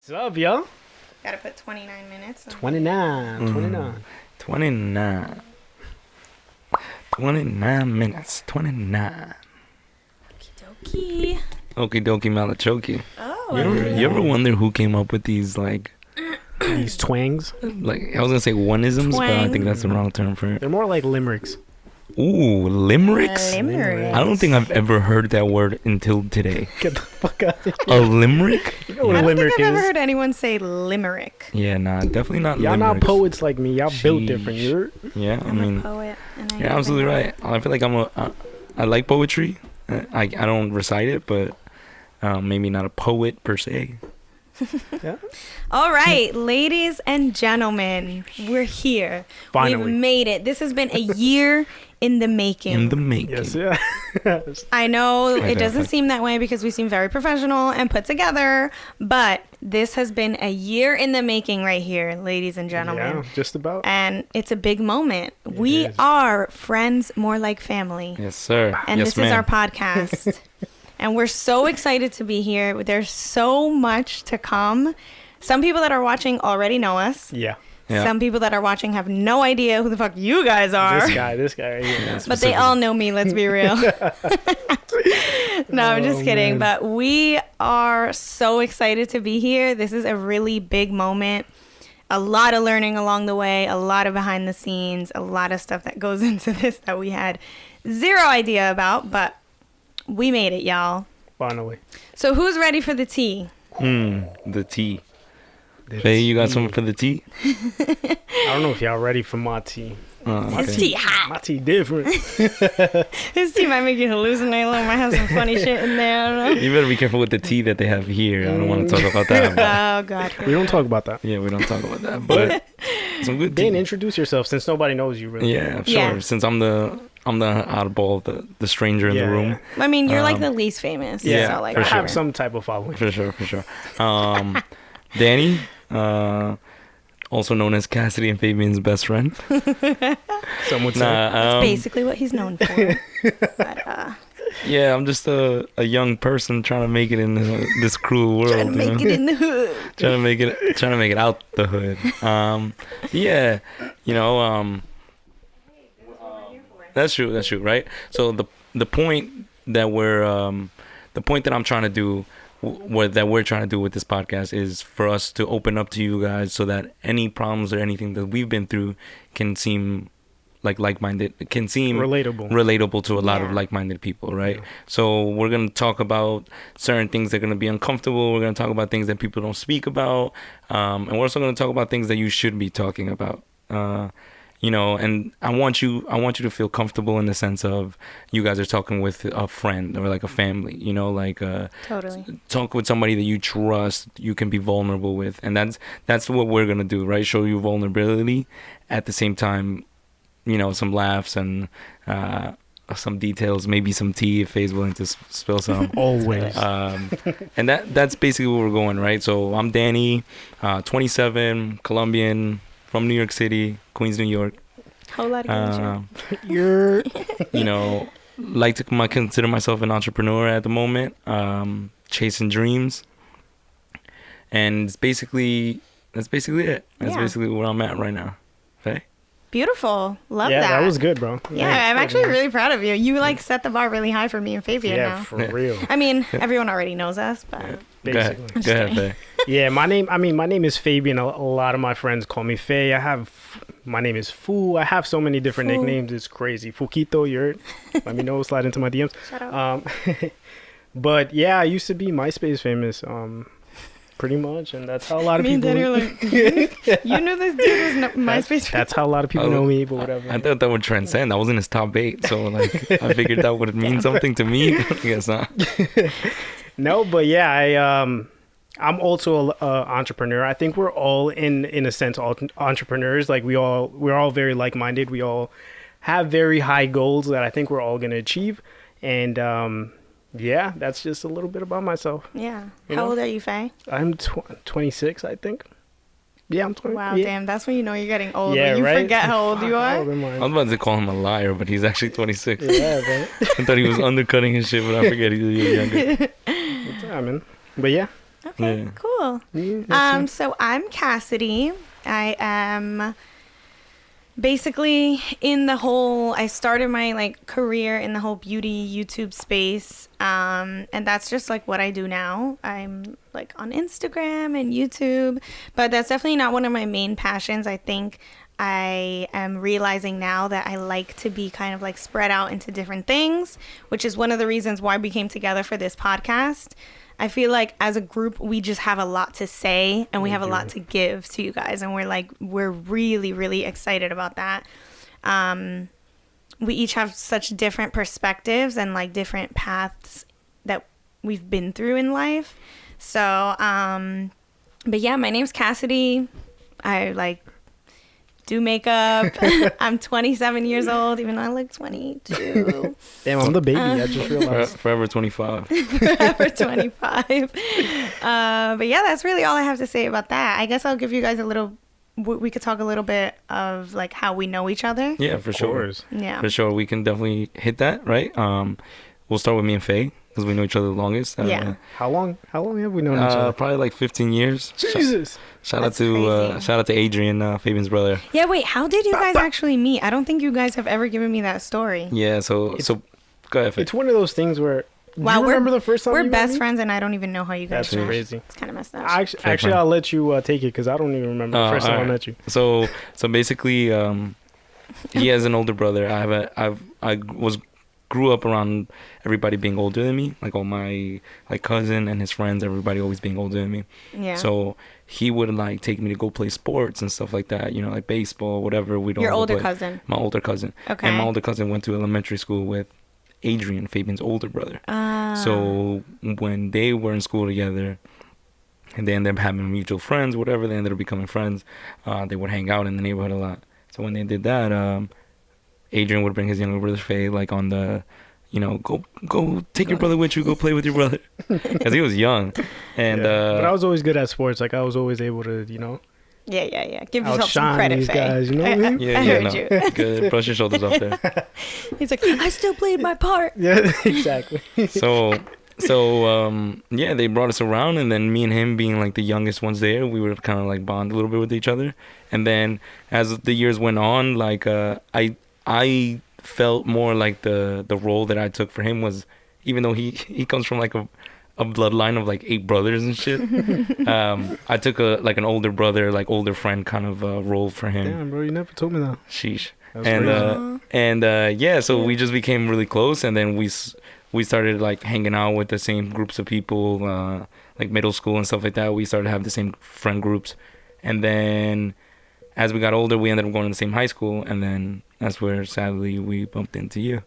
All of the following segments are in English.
What's up, yo? Gotta put 29 minutes. 29. 29 minutes. 29. Okie Okie dokie malachoki. Oh, You ever wonder who came up with these, These twangs. I was gonna say one-isms, but I think that's the wrong term for it. They're more like limericks. Ooh, limericks? Limerick. I don't think I've ever heard that word until today. Get the fuck out of here. A limerick? You know what I a don't limerick think I've ever is? heard anyone say limerick. Yeah, nah, definitely not Y'all limericks. not poets like me. Y'all built Sheesh. different. You're Yeah, I I'm mean, a poet. And I you're absolutely right. I feel like I like poetry. I don't recite it, but maybe not a poet per se. All right, ladies and gentlemen, we're here. Finally. We've made it. This has been a year in the making. In the making. yes, yeah. I know Exactly. it doesn't seem that way because we seem very professional and put together, but this has been a year in the making right here, ladies and gentlemen. Yeah, just about. And it's a big moment. We is. are friends more like family. Yes, sir. And yes, this ma'am. is our podcast. And we're so excited to be here. There's so much to come. Some people that are watching already know us. Yeah. Yeah. Some people that are watching have no idea who the fuck you guys are. This guy right here. But they all know me, let's be real. No, I'm just Oh, kidding. man. But we are so excited to be here. This is a really big moment. A lot of learning along the way, a lot of behind the scenes, a lot of stuff that goes into this that we had zero idea about, but we made it, y'all. Finally. So who's ready for the tea? The tea. Faye, you got something for the tea? I don't know if y'all ready for my tea. His tea hot. My tea different. His tea might make you hallucinate a little. Might have some funny shit in there. I don't know. You better be careful with the tea that they have here. I don't want to talk about that. But Oh, God. We don't talk about that. yeah, we don't talk about that. But some good Dane, tea. introduce yourself since nobody knows you really. Yeah, sure. Yeah. Since I'm the oddball, the stranger in the room. I mean, you're like the least famous. yeah, so like, for I sure. have some type of following. For sure. Danny, also known as Cassidy and Fabian's best friend. Some would say. Nah, basically what he's known for. But, yeah, I'm just a young person trying to make it in this cruel world. trying to make it in the hood. Trying to make it out the hood. Yeah, that's true, right? So the point that I'm trying to do, that we're trying to do with this podcast is for us to open up to you guys so that any problems or anything that we've been through can seem like-minded, can seem relatable to a lot of like-minded people, right? Yeah. So we're going to talk about certain things that are going to be uncomfortable. We're going to talk about things that people don't speak about. And we're also going to talk about things that you should be talking about. And I want you to feel comfortable in the sense of you guys are talking with a friend or like a family, Totally. Talk with somebody that you trust, you can be vulnerable with. And that's what we're going to do, right? Show you vulnerability at the same time, some laughs and some details, maybe some tea if Faye's willing to spill some. Always. And that's basically where we're going, right? So I'm Danny, 27, Colombian, from New York City, Queens, New York. Whole lot of You're, like to consider myself an entrepreneur at the moment, chasing dreams, and that's basically it. That's basically where I'm at right now. Okay. Beautiful. Love yeah, that. that was good, bro. Yeah, I'm actually really proud of you. You set the bar really high for me and Fabian Yeah, now. for real. I mean, everyone already knows us, but Basically. Go ahead, Faye. Yeah, my name is Fabian. A lot of my friends call me Faye. My name is Fu. I have so many different nicknames. It's crazy. Fuquito, let me know. Slide into my DMs. Shut up. But yeah, I used to be MySpace famous. Pretty much, and that's how a lot of people. You're like, you knew this dude was MySpace. That's how a lot of people know me, but whatever. I thought that would transcend. That was in his top 8, so I figured that would mean something to me. I guess not. No, but yeah, I'm also an entrepreneur. I think we're all in a sense all entrepreneurs. Like we're all very like-minded. We all have very high goals that I think we're all gonna achieve, and yeah, that's just a little bit about myself. Yeah. How old are you, Faye? I'm 26, I think. Yeah, I'm 20. Wow, yeah. damn. That's when you know you're getting old. Yeah, when you right? forget how old you are. I was about to call him a liar, but he's actually 26. Yeah, man. I thought he was undercutting his shit, but I forget he's younger. Yeah, man. But yeah, Okay, Yeah. cool. Yeah, So I'm Cassidy. I am basically I started my like career in the whole beauty YouTube space. And that's just like what I do now. I'm like on Instagram and YouTube, but that's definitely not one of my main passions. I think I am realizing now that I like to be kind of like spread out into different things, which is one of the reasons why we came together for this podcast. I feel like as a group, we just have a lot to say and we have a lot to give to you guys. And we're really, really excited about that. We each have such different perspectives and like different paths that we've been through in life. So, but yeah, my name's Cassidy. I like do makeup. I'm 27 years old, even though I look 22. Damn, I'm the baby. I just realized. Forever 25. Forever 25. But yeah, that's really all I have to say about that. I guess I'll give you guys we could talk a little bit of like how we know each other. Yeah, for sure. Course. Yeah. For sure, we can definitely hit that, right? We'll start with me and Faye because we know each other the longest. Yeah. How long have we known each other? Probably like 15 years. Jesus. Shout That's out to crazy. Adrian, Fabian's brother. Yeah, wait, how did you guys actually meet? I don't think you guys have ever given me that story. Yeah, so go ahead, Faye. It's one of those things where. Wow, you remember the first time we're you met best me? friends and I don't even know how you guys That's met. crazy. It's kind of messed up. Actually, I'll let you take it because I don't even remember the first time I alright. met you. So basically, he has an older brother. Grew up around everybody being older than me, like all my like cousin and his friends, everybody always being older than me. Yeah. So he would like take me to go play sports and stuff like that, like baseball, whatever. We don't. Your older cousin. My older cousin. Okay. And my older cousin went to elementary school with Adrian, Fabian's older brother. So when they were in school together, and they ended up having mutual friends, whatever, they ended up becoming friends. They would hang out in the neighborhood a lot. So when they did that, Adrian would bring his younger brother Faye, like on the, go take your brother with you, go play with your brother, because he was young, and but I was always good at sports. Like I was always able to, Yeah. Give yourself some outshine credit, these Faye. guys. You know what I mean? I heard you. Good. Brush your shoulders off there. He's like, I still played my part. Yeah, exactly. So yeah, they brought us around, and then me and him being like the youngest ones there, we would kind of like bond a little bit with each other. And then as the years went on, like I felt more like the role that I took for him was, even though he comes from like a bloodline of like 8 brothers and shit, I took an older brother, like older friend kind of role for him. Damn, bro, you never told me that. Sheesh. That's And crazy. yeah, so we just became really close, and then we started like hanging out with the same groups of people, like middle school and stuff like that. We started to have the same friend groups, and then as we got older, we ended up going to the same high school, and then that's where sadly we bumped into you.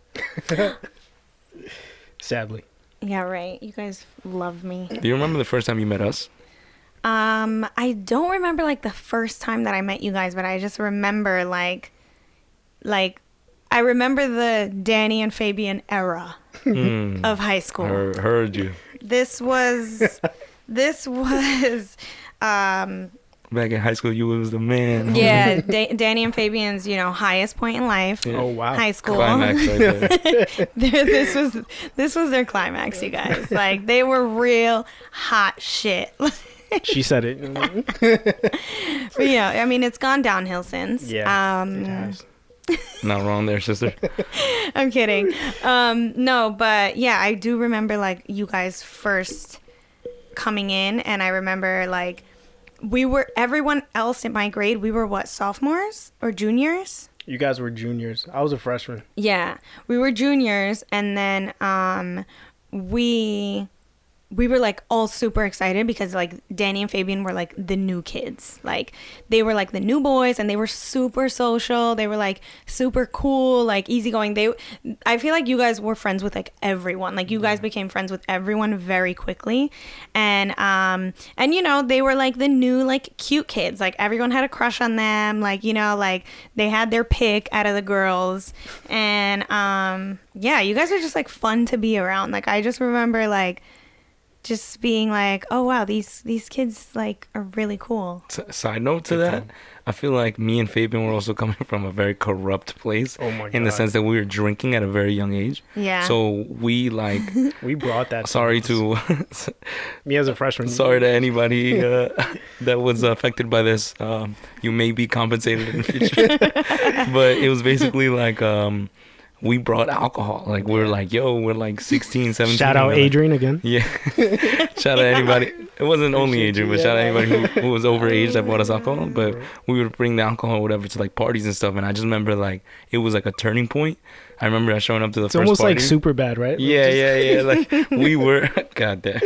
Sadly. Yeah, right. You guys love me. Do you remember the first time you met us? I don't remember like the first time that I met you guys, but I just remember like I remember the Danny and Fabian era of high school. Heard you. This was Back in high school, you was the man. yeah, Danny and Fabian's, highest point in life. Yeah. Oh wow. High school. Climax right there. this was their climax, you guys. Like they were real hot shit. She said it. But yeah, I mean it's gone downhill since. Yeah. It has. Not wrong there, sister. I'm kidding. No, but yeah, I do remember like you guys first coming in, and I remember like everyone else in my grade, we were what, sophomores or juniors? You guys were juniors. I was a freshman. Yeah, we were juniors, and then we were like all super excited because like Danny and Fabian were like the new kids. Like they were like the new boys, and they were super social. They were like super cool, like easygoing. I feel like you guys were friends with like everyone. Like you guys became friends with everyone very quickly. And they were like the new like cute kids. Like everyone had a crush on them. Like, like they had their pick out of the girls. And yeah, you guys were just like fun to be around. Like I just remember like just being like, oh wow, these kids like are really cool. Side note to that, I feel like me and Fabian were also coming from a very corrupt place. Oh my in the God. sense that we were drinking at a very young age. Yeah. So we like We brought that. sorry to me as a freshman. sorry to anybody that was affected by this. You may be compensated in the future. But it was basically like we brought alcohol. Like we're like, yo, we're like 16, 17. Shout out we're like- Adrian again. Yeah. Shout out anybody. It wasn't only Adrian, but shout out anybody who was overage that bought us alcohol. But we would bring the alcohol or whatever to like parties and stuff. And I just remember like it was like a turning point. I remember showing up to the It's first almost party. like super bad, right? Yeah. Like we were, god damn,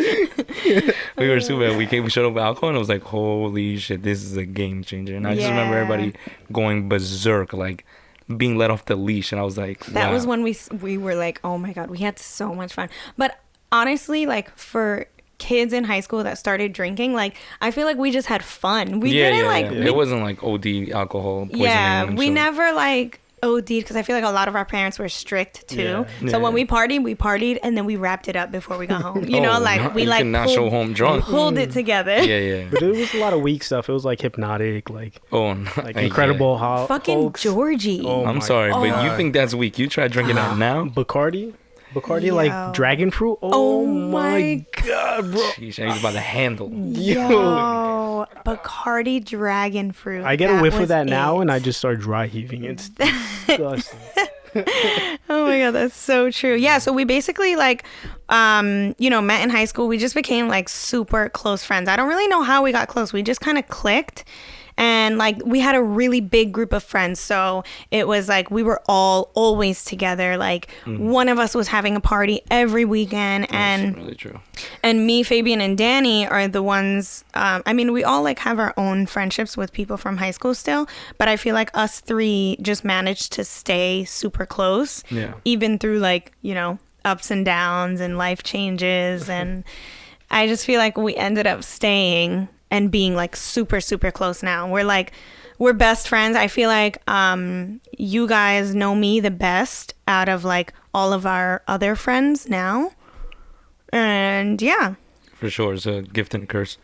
we were super bad. We showed up with alcohol and I was like, holy shit, this is a game changer. And I just remember Yeah. everybody going berserk, like being let off the leash. And I was like, That wow. was when we were like, oh my God, we had so much fun. But honestly, like for kids in high school that started drinking, like I feel like we just had fun. We didn't like, we- it wasn't like OD alcohol poisoning. yeah, and we so- never like OD'd because I feel like a lot of our parents were strict too. Yeah. So when Yeah. we partied and then we wrapped it up before we got home. You know, Oh, like no, we you like cannot show home drunk. pulled it together. Yeah. But it was a lot of weak stuff. It was like Hypnotic, like Oh, no. like Yeah. Incredible Fucking Hulks. Georgie. Oh I'm my sorry, but you God. think that's weak. You try drinking that now? Bacardi, Yo. like dragon fruit. Oh Oh, my my God, bro. Sheesh, I was about to handle. Yo, Bacardi dragon fruit. I get a whiff of was that now, it. and I just start dry heaving. It's disgusting. Oh my God, that's so true. Yeah, so we basically like, met in high school. We just became like super close friends. I don't really know how we got close. We just kind of clicked. And like we had a really big group of friends. So it was like we were all always together. Like one of us was having a party every weekend. And That's really true. And me, Fabian, and Danny are the ones. We all like have our own friendships with people from high school still, but I feel like us three just managed to stay super close, Yeah. even through like ups and downs and life changes, and I just feel like we ended up staying and being like super super close now. We're best friends. I feel like you guys know me the best out of like all of our other friends now. And yeah, For sure, it's a gift and a curse.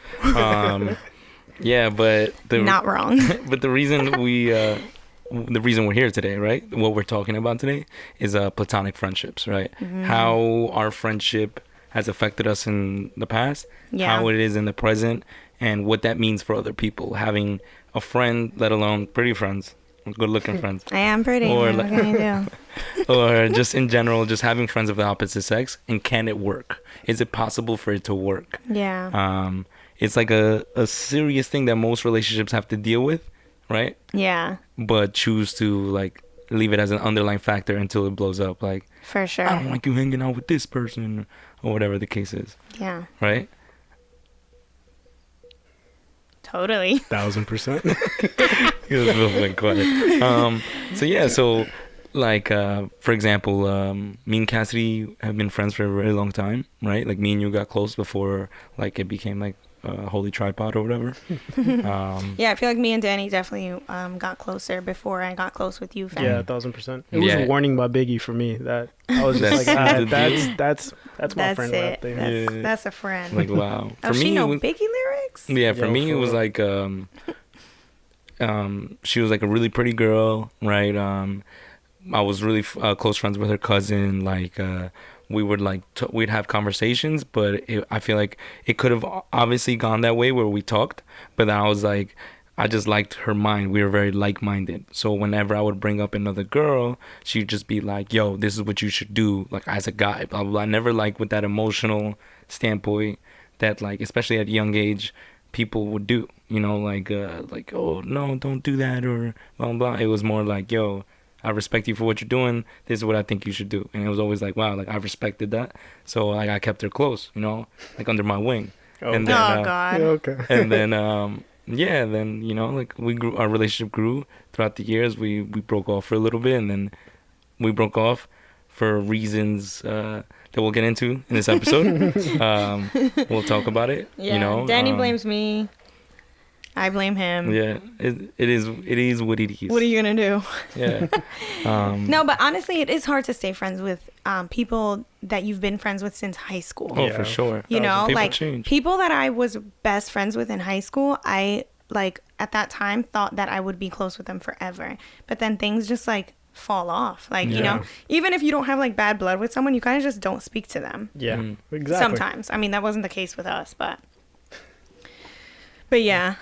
Yeah, but not wrong. but the reason we're here today, right? What we're talking about today is platonic friendships, right? Mm-hmm. How our friendship has affected us in the past, Yeah. how it is in the present, and what that means for other people. Having a friend, let alone pretty friends, good-looking friends, I am pretty. Or What like- can you do? or just in general, just having friends of the opposite sex, and can it work? Is it possible for it to work? Yeah. It's like a serious thing that most relationships have to deal with, right? Yeah, But choose to like leave it as an underlying factor until it blows up. Like, for sure. I don't like you hanging out with this person, or whatever the case is, Yeah, right? totally. 1000%. It was a little bit quiet. So like for example, me and Cassidy have been friends for a very long time, right? Like me and you got close before like it became like holy tripod or whatever. Yeah, I feel like me and Danny definitely got closer before I got close with you, fam. Yeah, 1000%. It was Yeah. a warning by Biggie for me that I was just That's like, the dude. that's my That's friend it. right there. Yeah. That's a friend. Like wow. Oh, she it know was- Biggie lyrics? Yeah, for Yo, me it for was real. like she was like a really pretty girl, right? I was really close friends with her cousin. Like we would like we'd have conversations, but I feel like it could have obviously gone that way where we talked, but then I was like, I just liked her mind. We were very like-minded. So whenever I would bring up another girl, she'd just be like, yo, this is what you should do, like as a guy, blah blah blah. I never like with that emotional standpoint that like, especially at a young age, people would do, like oh no, don't do that, or blah blah blah. It was more like, yo, I respect you for what you're doing. This is what I think you should do. And it was always like, wow, like I respected that. So like I kept her close, like under my wing. Oh, And Oh, then, God. Yeah, okay. and then like we grew, our relationship grew throughout the years. We broke off for a little bit, and then we broke off for reasons that we'll get into in this episode. We'll talk about it. Yeah, Danny blames me. I blame him. Yeah, it is what it is. What are you gonna do? Yeah. No, but honestly, it is hard to stay friends with people that you've been friends with since high school. Oh, Yeah. for sure. You know, People like change. people that I was best friends with in high school, I like at that time thought that I would be close with them forever. But then things just like fall off. Like, you know, Yeah. even if you don't have like bad blood with someone, you kind of just don't speak to them. Yeah, Mm. exactly. Sometimes. I mean, that wasn't the case with us, but yeah.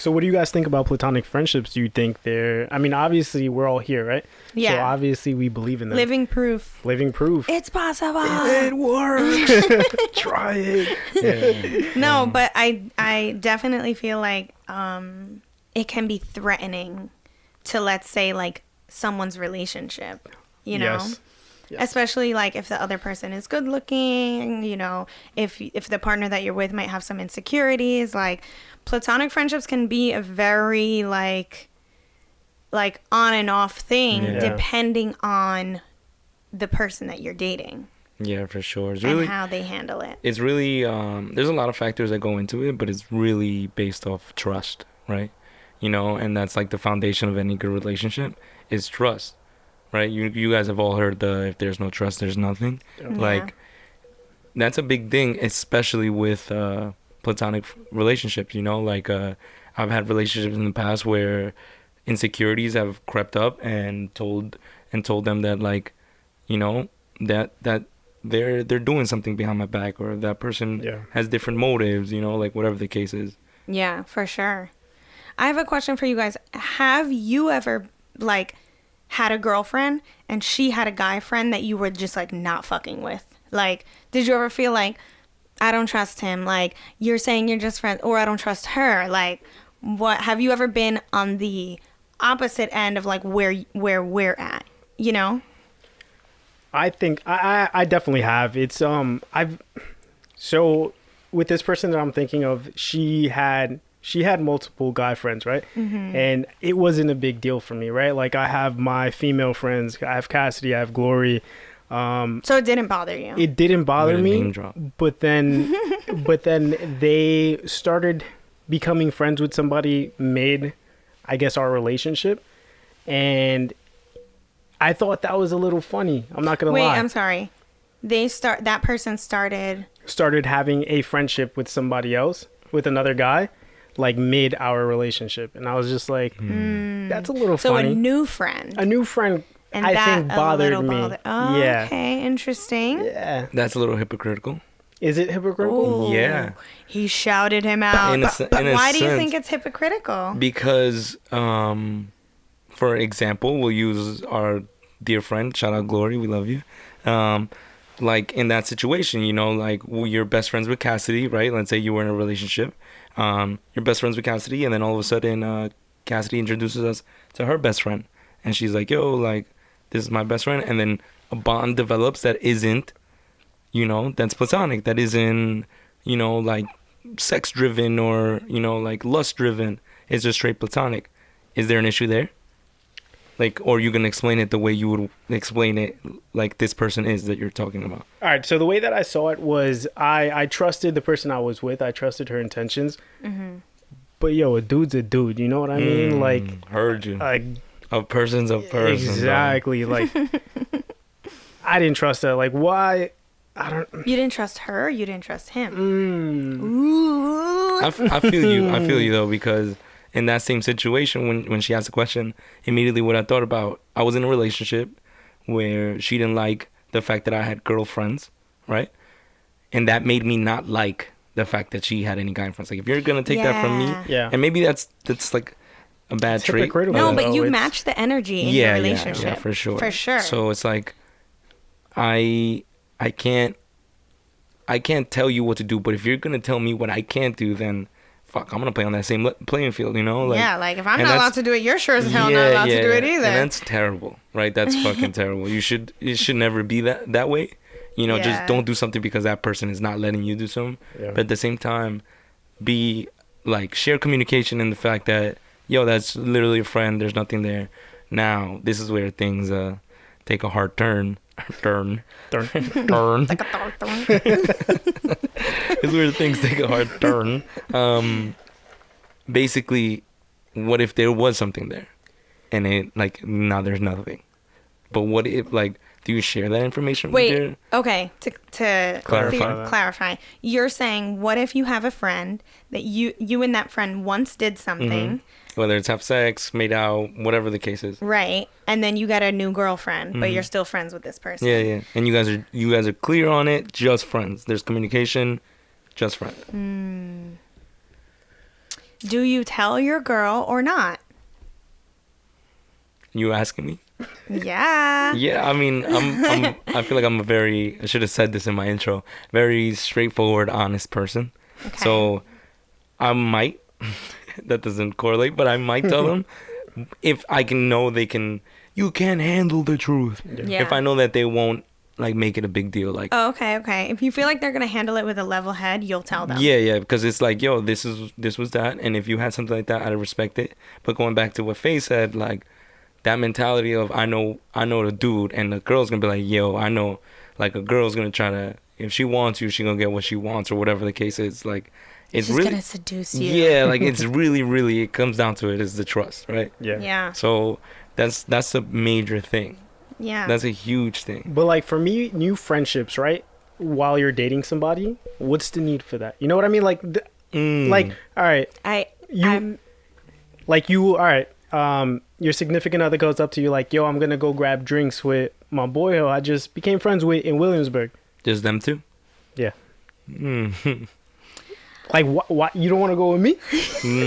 So what do you guys think about platonic friendships? Do you think they're, I mean, obviously we're all here, right? So Yeah. obviously we believe in them. Living proof. Living proof. It's possible. It works. Try it. Yeah. No, but I definitely feel like it can be threatening to, let's say, like someone's relationship, you know? Yes. Yes. Especially like if the other person is good looking, you know, if the partner that you're with might have some insecurities, like platonic friendships can be a very like on and off thing Yeah. depending on the person that you're dating Yeah, for sure. It's and really, how they handle it. it's really, there's a lot of factors that go into it, but it's really based off trust, right? You know, and that's like the foundation of any good relationship is trust, right? You guys have all heard the if there's no trust, there's nothing. Yeah. Like, that's a big thing, especially with platonic relationships, you know? Like, I've had relationships in the past where insecurities have crept up and told them that, like, you know, that they're doing something behind my back, or that person Yeah. has different motives, you know, like whatever the case is. Yeah, for sure. I have a question for you guys. Have you ever like had a girlfriend and she had a guy friend that you were just like not fucking with? Like, did you ever feel like, I don't trust him, like you're saying you're just friends, or I don't trust her? Like, what have you ever been on the opposite end of like where we're at, you know? I think I definitely have. It's so with this person that I'm thinking of, she had multiple guy friends, right? Mm-hmm. And it wasn't a big deal for me, right? Like I have my female friends, I have Cassidy, I have Glory. So it didn't bother you. It didn't bother Way to me, name drop. but then they started becoming friends with somebody mid, I guess, our relationship, and I thought that was a little funny. I'm not gonna Wait, lie. I'm sorry. That person started. Started having a friendship with somebody else, with another guy, like mid our relationship, and I was just like, that's a little So funny. a new friend. A new friend, And I that think, bothered a little me. bothered. Oh, yeah, okay, interesting. yeah. That's a little hypocritical. Is it hypocritical? Ooh, Yeah. He shouted him out. in a But, se- but in a why do you sense- think it's hypocritical? Because, for example, we'll use our dear friend, shout out Glory, we love you. Like in that situation, you know, like you're best friends with Cassidy, right? Let's say you were in a relationship. You're best friends with Cassidy, and then all of a sudden, Cassidy introduces us to her best friend, and she's like, "Yo, like, this is my best friend," and then a bond develops that isn't, you know, that's platonic, that isn't, you know, like sex driven or, you know, like lust driven. It's just straight platonic. Is there an issue there? Like, or you can explain it the way you would explain it, like this person is that you're talking about. All right. So the way that I saw it was I trusted the person I was with. I trusted her intentions. Mm-hmm. But yo, a dude's a dude. You know what I mean? Like, heard you. like A person's a person. exactly. Like, I didn't trust her. Like, why? I don't. You didn't trust her. You didn't trust him. Mm, Ooh. I feel you. I feel you though, because in that same situation, when she asked the question, immediately what I thought about, I was in a relationship where she didn't like the fact that I had girlfriends, right? And that made me not like the fact that she had any guy friends. Like, if you're gonna take that from me, Yeah. yeah. and maybe that's like a bad It's trait. hypocritical. No, though. but you It's- match the energy in your relationship. Yeah, for sure. For sure. So it's like, I can't tell you what to do, but if you're gonna tell me what I can't do, then fuck, I'm gonna play on that same playing field, you know? Like, yeah, like if I'm and not allowed that's- to do it, you're sure as hell not allowed to do it either. And that's terrible, right? That's fucking terrible. It should never be that way. You know, Yeah. just don't do something because that person is not letting you do something. Yeah. But at the same time, be like, share communication in the fact that, yo, that's literally a friend. There's nothing there. Now, this is where things take a hard turn. Turn. Darn. Turn. Like a thorn. This is where things take a hard turn. basically, what if there was something there, and it like now there's nothing, but what if like do you share that information with your... Wait, okay, to clarify, you're saying what if you have a friend that you and that friend once did something, whether it's have sex, made out, whatever the case is, right, and then you got a new girlfriend, but you're still friends with this person. yeah, and you guys are clear on it, just friends, there's communication, just friends. Do you tell your girl or not? You asking me? Yeah. Yeah, I mean, I feel like I'm a very, I should have said this in my intro, very straightforward, honest person. Okay. So I might, that doesn't correlate, but I might tell them if I can know you can handle the truth. Yeah. If I know that they won't like make it a big deal, like, Oh, okay. If you feel like they're gonna handle it with a level head, you'll tell them. yeah, because it's like, yo, this was that, and if you had something like that, I'd respect it. But going back to what Faye said, like, that mentality of I know the dude, and the girl's gonna be like, yo, I know, like, a girl's gonna try to, if she wants you, she gonna get what she wants, or whatever the case is. Like, it's She's really gonna seduce you. Yeah, like, it's really, it comes down to it is the trust, right? Yeah. So that's a major thing. Yeah. That's a huge thing. But like for me, new friendships, right? While you're dating somebody, what's the need for that? You know what I mean? Like, like, all right, I'm all right. Your significant other goes up to you like, yo, I'm gonna go grab drinks with my boy who I just became friends with in Williamsburg. Just them two? Yeah. Like, what? You don't want to go with me?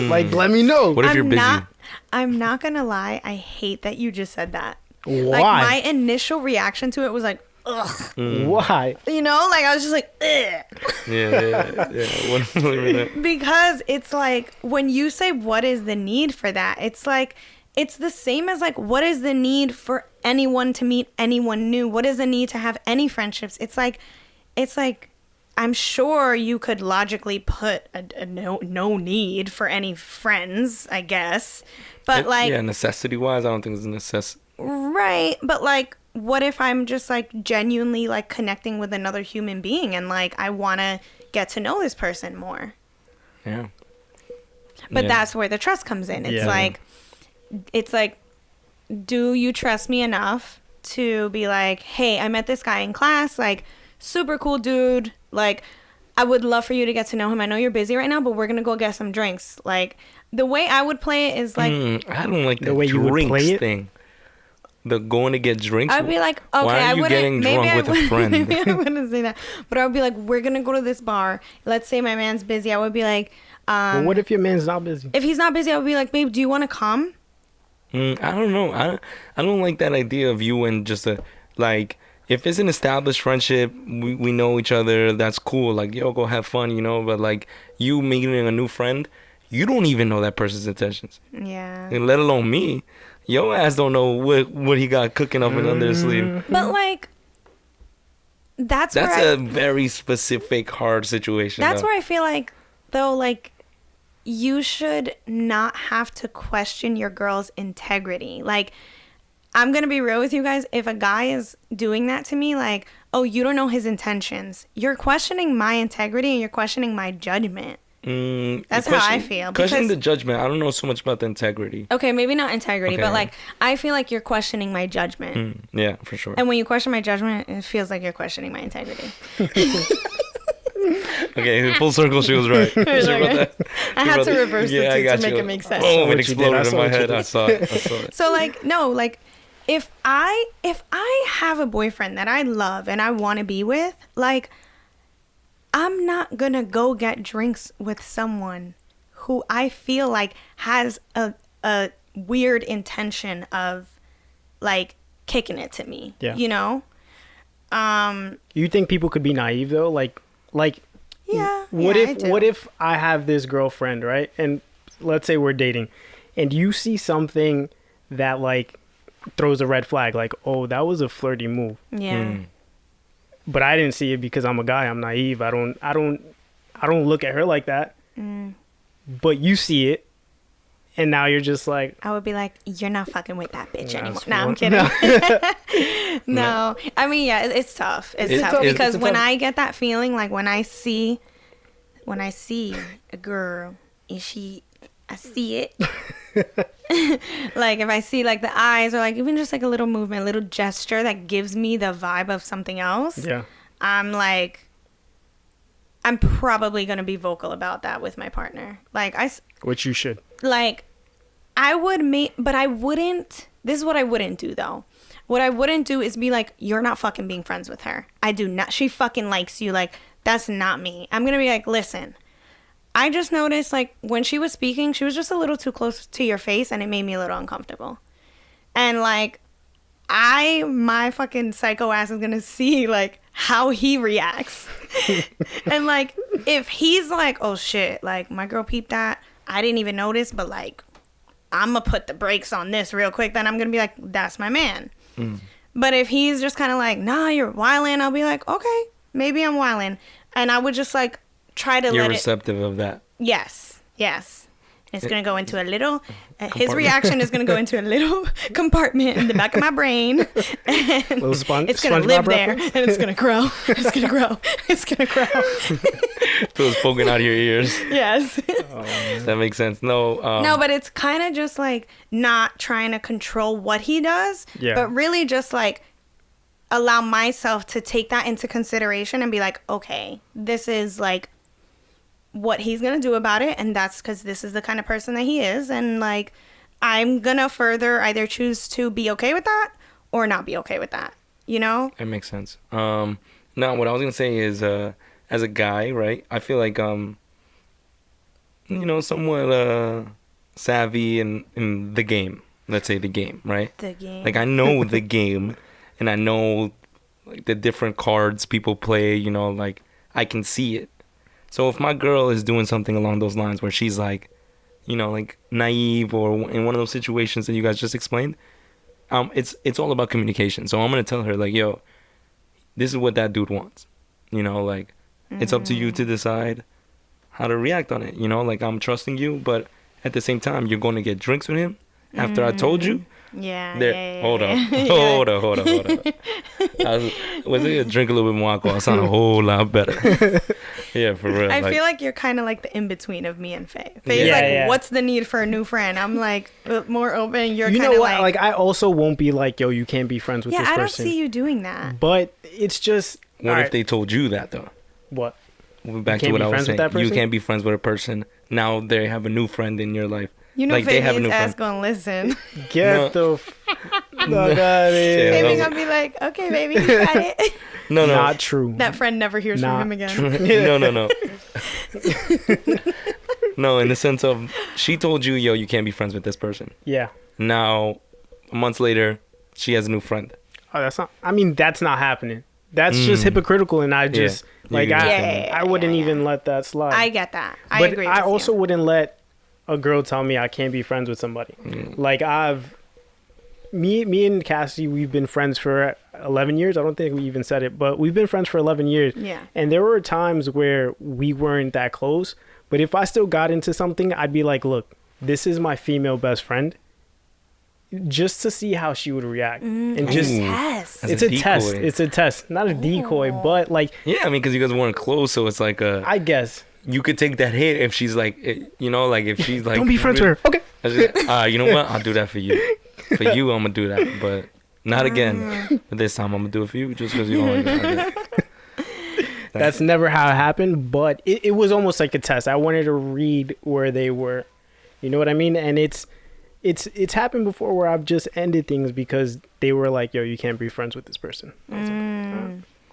Like, let me know. What if you're busy? I'm not gonna lie. I hate that you just said that. Why? Like, my initial reaction to it was like, ugh. Why? You know, like I was just like, ugh. Yeah. Because it's like when you say what is the need for that, it's like it's the same as like what is the need for anyone to meet anyone new? What is the need to have any friendships? It's like I'm sure you could logically put a no need for any friends, I guess. But like necessity wise, I don't think it's a necessity. Right, but like what if I'm just like genuinely like connecting with another human being and like I want to get to know this person more? Yeah. But that's where the trust comes in. It's like, do you trust me enough to be like, hey, I met this guy in class, like super cool dude, like I would love for you to get to know him. I know you're busy right now, but we're gonna go get some drinks. Like the way I would play it is like I don't like the way you would play it thing. The going to get drinks. I'd be like, okay, why are you getting drunk with a friend? Maybe I wouldn't say that, but I would be like, we're gonna go to this bar. Let's say my man's busy. I would be like, but what if your man's not busy? If he's not busy, I would be like, babe, do you want to come? I don't know. I don't like that idea of you and just like, if it's an established friendship, we know each other, that's cool. Like, yo, go have fun, you know. But like you meeting a new friend, you don't even know that person's intentions. Yeah. And let alone me. Your ass don't know what he got cooking up and under his sleeve. But like, that's a very specific, hard situation. That's where I feel like, though, like, you should not have to question your girl's integrity. Like, I'm going to be real with you guys. If a guy is doing that to me, like, oh, you don't know his intentions, you're questioning my integrity and you're questioning my judgment. That's how I feel. Questioning the judgment. I don't know so much about the integrity. Okay, maybe not integrity, but like I feel like you're questioning my judgment. Yeah, for sure. And when you question my judgment, it feels like you're questioning my integrity. Okay, full circle, she was right. I had to reverse the two to make it make sense. Oh, it exploded in my head. I saw it. So like, no, like if I have a boyfriend that I love and I want to be with, like, I'm not gonna go get drinks with someone who I feel like has a weird intention of like kicking it to me. Yeah. You know? You think people could be naive though? Like yeah. What yeah, if I have this girlfriend, right? And let's say we're dating and you see something that like throws a red flag, like, oh, that was a flirty move. Yeah. But I didn't see it because I'm a guy. I'm naive. I don't look at her like that. But you see it, and now you're just like, I would be like, you're not fucking with that bitch anymore. No, I'm kidding. No, I mean, yeah, it's tough. It's tough because when I get that feeling, like when I see a girl and I see it. Like if I see like the eyes or like even just like a little movement, a little gesture that gives me the vibe of something else. Yeah. I'm probably going to be vocal about that with my partner. Like Which you should. like I would make, but I wouldn't. This is what I wouldn't do though. What I wouldn't do is be like, you're not fucking being friends with her. I do not. She fucking likes you. Like, that's not me. I'm going to be like, listen, I just noticed like when she was speaking, she was just a little too close to your face and it made me a little uncomfortable. And like, my fucking psycho ass is going to see like how he reacts. And like, if he's like, oh shit, like my girl peeped that. I didn't even notice, but like, I'm going to put the brakes on this real quick. Then I'm going to be like, that's my man. But if he's just kind of like, nah, you're wildin', I'll be like, okay, maybe I'm wildin'. And I would just like try to You're let receptive of that. Yes. It's going to go into a little, his reaction is going to go into a little compartment in the back of my brain. And it's going to live there. And it's going to grow. It's going to grow. It's going to grow. Feels poking out of your ears. Yes. That makes sense. No, but it's kind of just like not trying to control what he does, but really just like allow myself to take that into consideration and be like, okay, this is like what he's going to do about it. And that's because this is the kind of person that he is. And like, I'm going to further either choose to be okay with that or not be okay with that, you know? That makes sense. Now, what I was going to say is, as a guy, right, I feel like, somewhat savvy in the game. Let's say the game, right? The game. Like, I know the game, and I know like the different cards people play, like, I can see it. So if my girl is doing something along those lines where she's like, like naive or in one of those situations that you guys just explained, it's all about communication. So I'm going to tell her like, yo, this is what that dude wants. Like, it's up to you to decide how to react on it. Like, I'm trusting you, but at the same time, you're going to get drinks with him after I told you. Yeah. Hold up. Hold up. Was it drink a little bit more alcohol? It sounded a whole lot better. Yeah, for real. I feel like you're kind of like the in-between of me and Faye. Faye's like, what's the need for a new friend? I'm like, more open. You're kind of like... Like, I also won't be like, yo, you can't be friends with this person. Yeah, I don't see you doing that. But it's just... What if they told you that, though? What? Back to what I was saying. You can't be friends with a person. Now they have a new friend in your life. Like Fabian's ass gonna listen. Get the fuck out of here. Fabian's gonna be like, okay, baby, you got it. No. Not true. That friend never hears from him again. No. No, in the sense of, she told you, yo, you can't be friends with this person. Yeah. Now, months later, she has a new friend. Oh, that's not happening. That's just hypocritical, and I just I wouldn't even let that slide. I get that. I agree. But I also wouldn't let a girl tell me I can't be friends with somebody. Like, me and Cassie, we've been friends for 11 years. I don't think we even said it, but we've been friends for 11 years. Yeah. And there were times where we weren't that close, but if I still got into something, I'd be like, look, this is my female best friend, just to see how she would react. And just test. It's a test. It's a test, not a decoy, but like, yeah, I mean, because you guys weren't close, so it's like I guess you could take that hit if she's like, like if she's like, don't be friends with her. Okay. You know what? I'll do that for you. For you, I'm gonna do that, but not again. But this time, I'm gonna do it for you just because you don't like it. That's never how it happened, but it was almost like a test. I wanted to read where they were. You know what I mean? And it's happened before where I've just ended things because they were like, yo, you can't be friends with this person.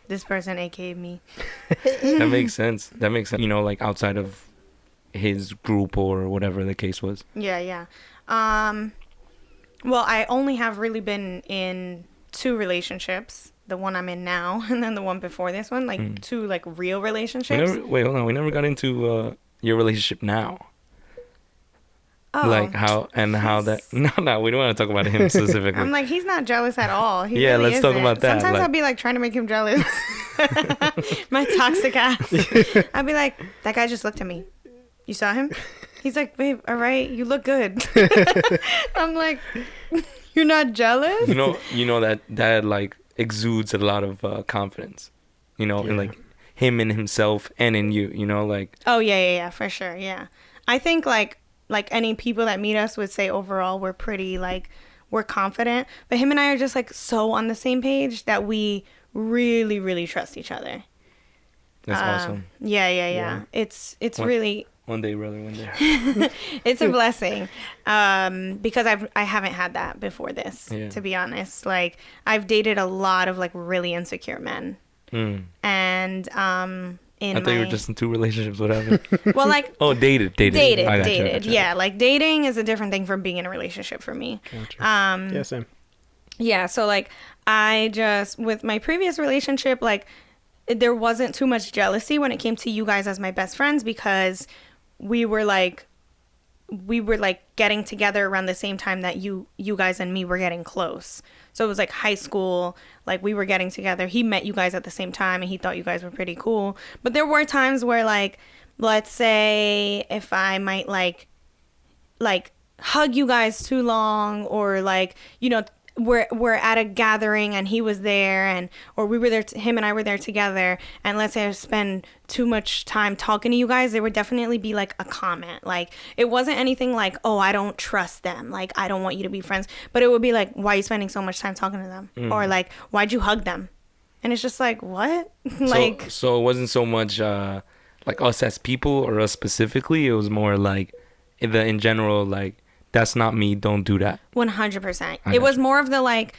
This person AK'd me. That makes sense. Like outside of his group or whatever the case was. Yeah. Well, I only have really been in 2 relationships. The one I'm in now, and then the one before this one. Like 2 like real relationships. Wait, hold on. We never got into your relationship now. Oh. Like how that... No, we don't want to talk about him specifically. I'm like, he's not jealous at all. He yeah, really let's talk isn't. about that. Sometimes I'll be like trying to make him jealous. My toxic ass. I'll be like, that guy just looked at me. You saw him? He's like, babe, all right, you look good. I'm like, you're not jealous? You know that like exudes a lot of confidence, in like him in himself and in you, like. Oh, yeah, for sure, yeah. I think like like any people that meet us would say overall we're pretty like we're confident, but him and I are just like so on the same page that we really, really trust each other. That's awesome. Yeah. It's really one day, brother, one day. it's a blessing, because I haven't had that before this, to be honest. Like, I've dated a lot of like really insecure men, and I thought you were just in 2 relationships. What happened? Well, like dated. Dated. Yeah, like dating is a different thing from being in a relationship for me. Gotcha. Yeah, same. Yeah, so like I just, with my previous relationship, like there wasn't too much jealousy when it came to you guys as my best friends, because we were like getting together around the same time that you guys and me were getting close. So it was like high school, like we were getting together. He met you guys at the same time and he thought you guys were pretty cool. But there were times where, like, let's say if I might like hug you guys too long, or like, you know, we're at a gathering and he was there, and or we were there, him and I were there together, and let's say I spend too much time talking to you guys, there would definitely be like a comment. Like, it wasn't anything like, oh, I don't trust them, like I don't want you to be friends, but it would be like, why are you spending so much time talking to them? Or like, why'd you hug them? And it's just like, what? Like, so it wasn't so much like us as people or us specifically, it was more like in general, like, that's not me, don't do that. 100%. It was more of the like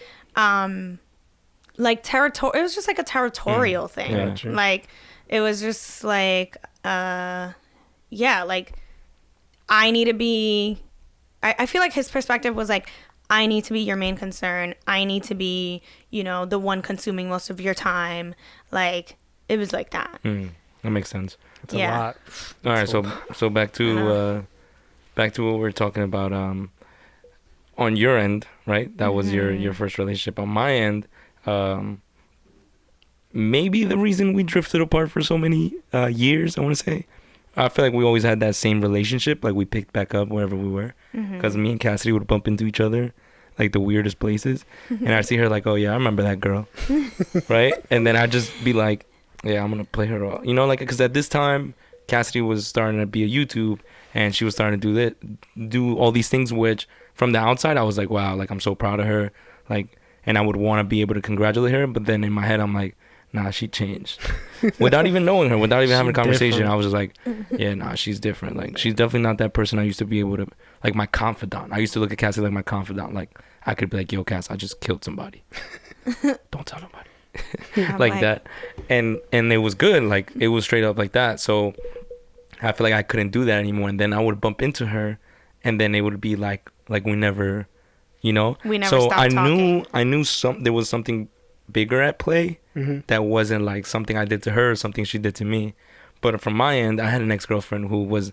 territory. It was just like a territorial thing. Yeah, true. Like, it was just like like I need to be, I feel like his perspective was like, I need to be your main concern, I need to be, you know, the one consuming most of your time. Like, it was like that. That makes sense. It's a lot. All right, so back to what we're talking about. On your end, right? That was your first relationship. On my end, maybe the reason we drifted apart for so many years, I want to say, I feel like we always had that same relationship. Like, we picked back up wherever we were, because me and Cassidy would bump into each other like the weirdest places, and I'd see her like, oh yeah, I remember that girl, right? And then I'd just be like, yeah, I'm gonna play her off, you know, like, because at this time Cassidy was starting to be a YouTube, and she was starting to do all these things, which from the outside I was like, wow, like, I'm so proud of her, like, and I would want to be able to congratulate her, but then in my head I'm like, nah, she changed. Without even knowing her, without even having a conversation, different. I was just like, yeah, nah, she's different. Like, she's definitely not that person I used to be able to, like, my confidant. I used to look at Cassie like my confidant. Like, I could be like, yo, Cass, I just killed somebody. Don't tell nobody. like that. And it was good. Like, it was straight up like that. So I feel like I couldn't do that anymore. And then I would bump into her, and then it would be like we never, you know? We never stopped talking. I knew there was something bigger at play that wasn't like something I did to her or something she did to me. But from my end, I had an ex-girlfriend who was,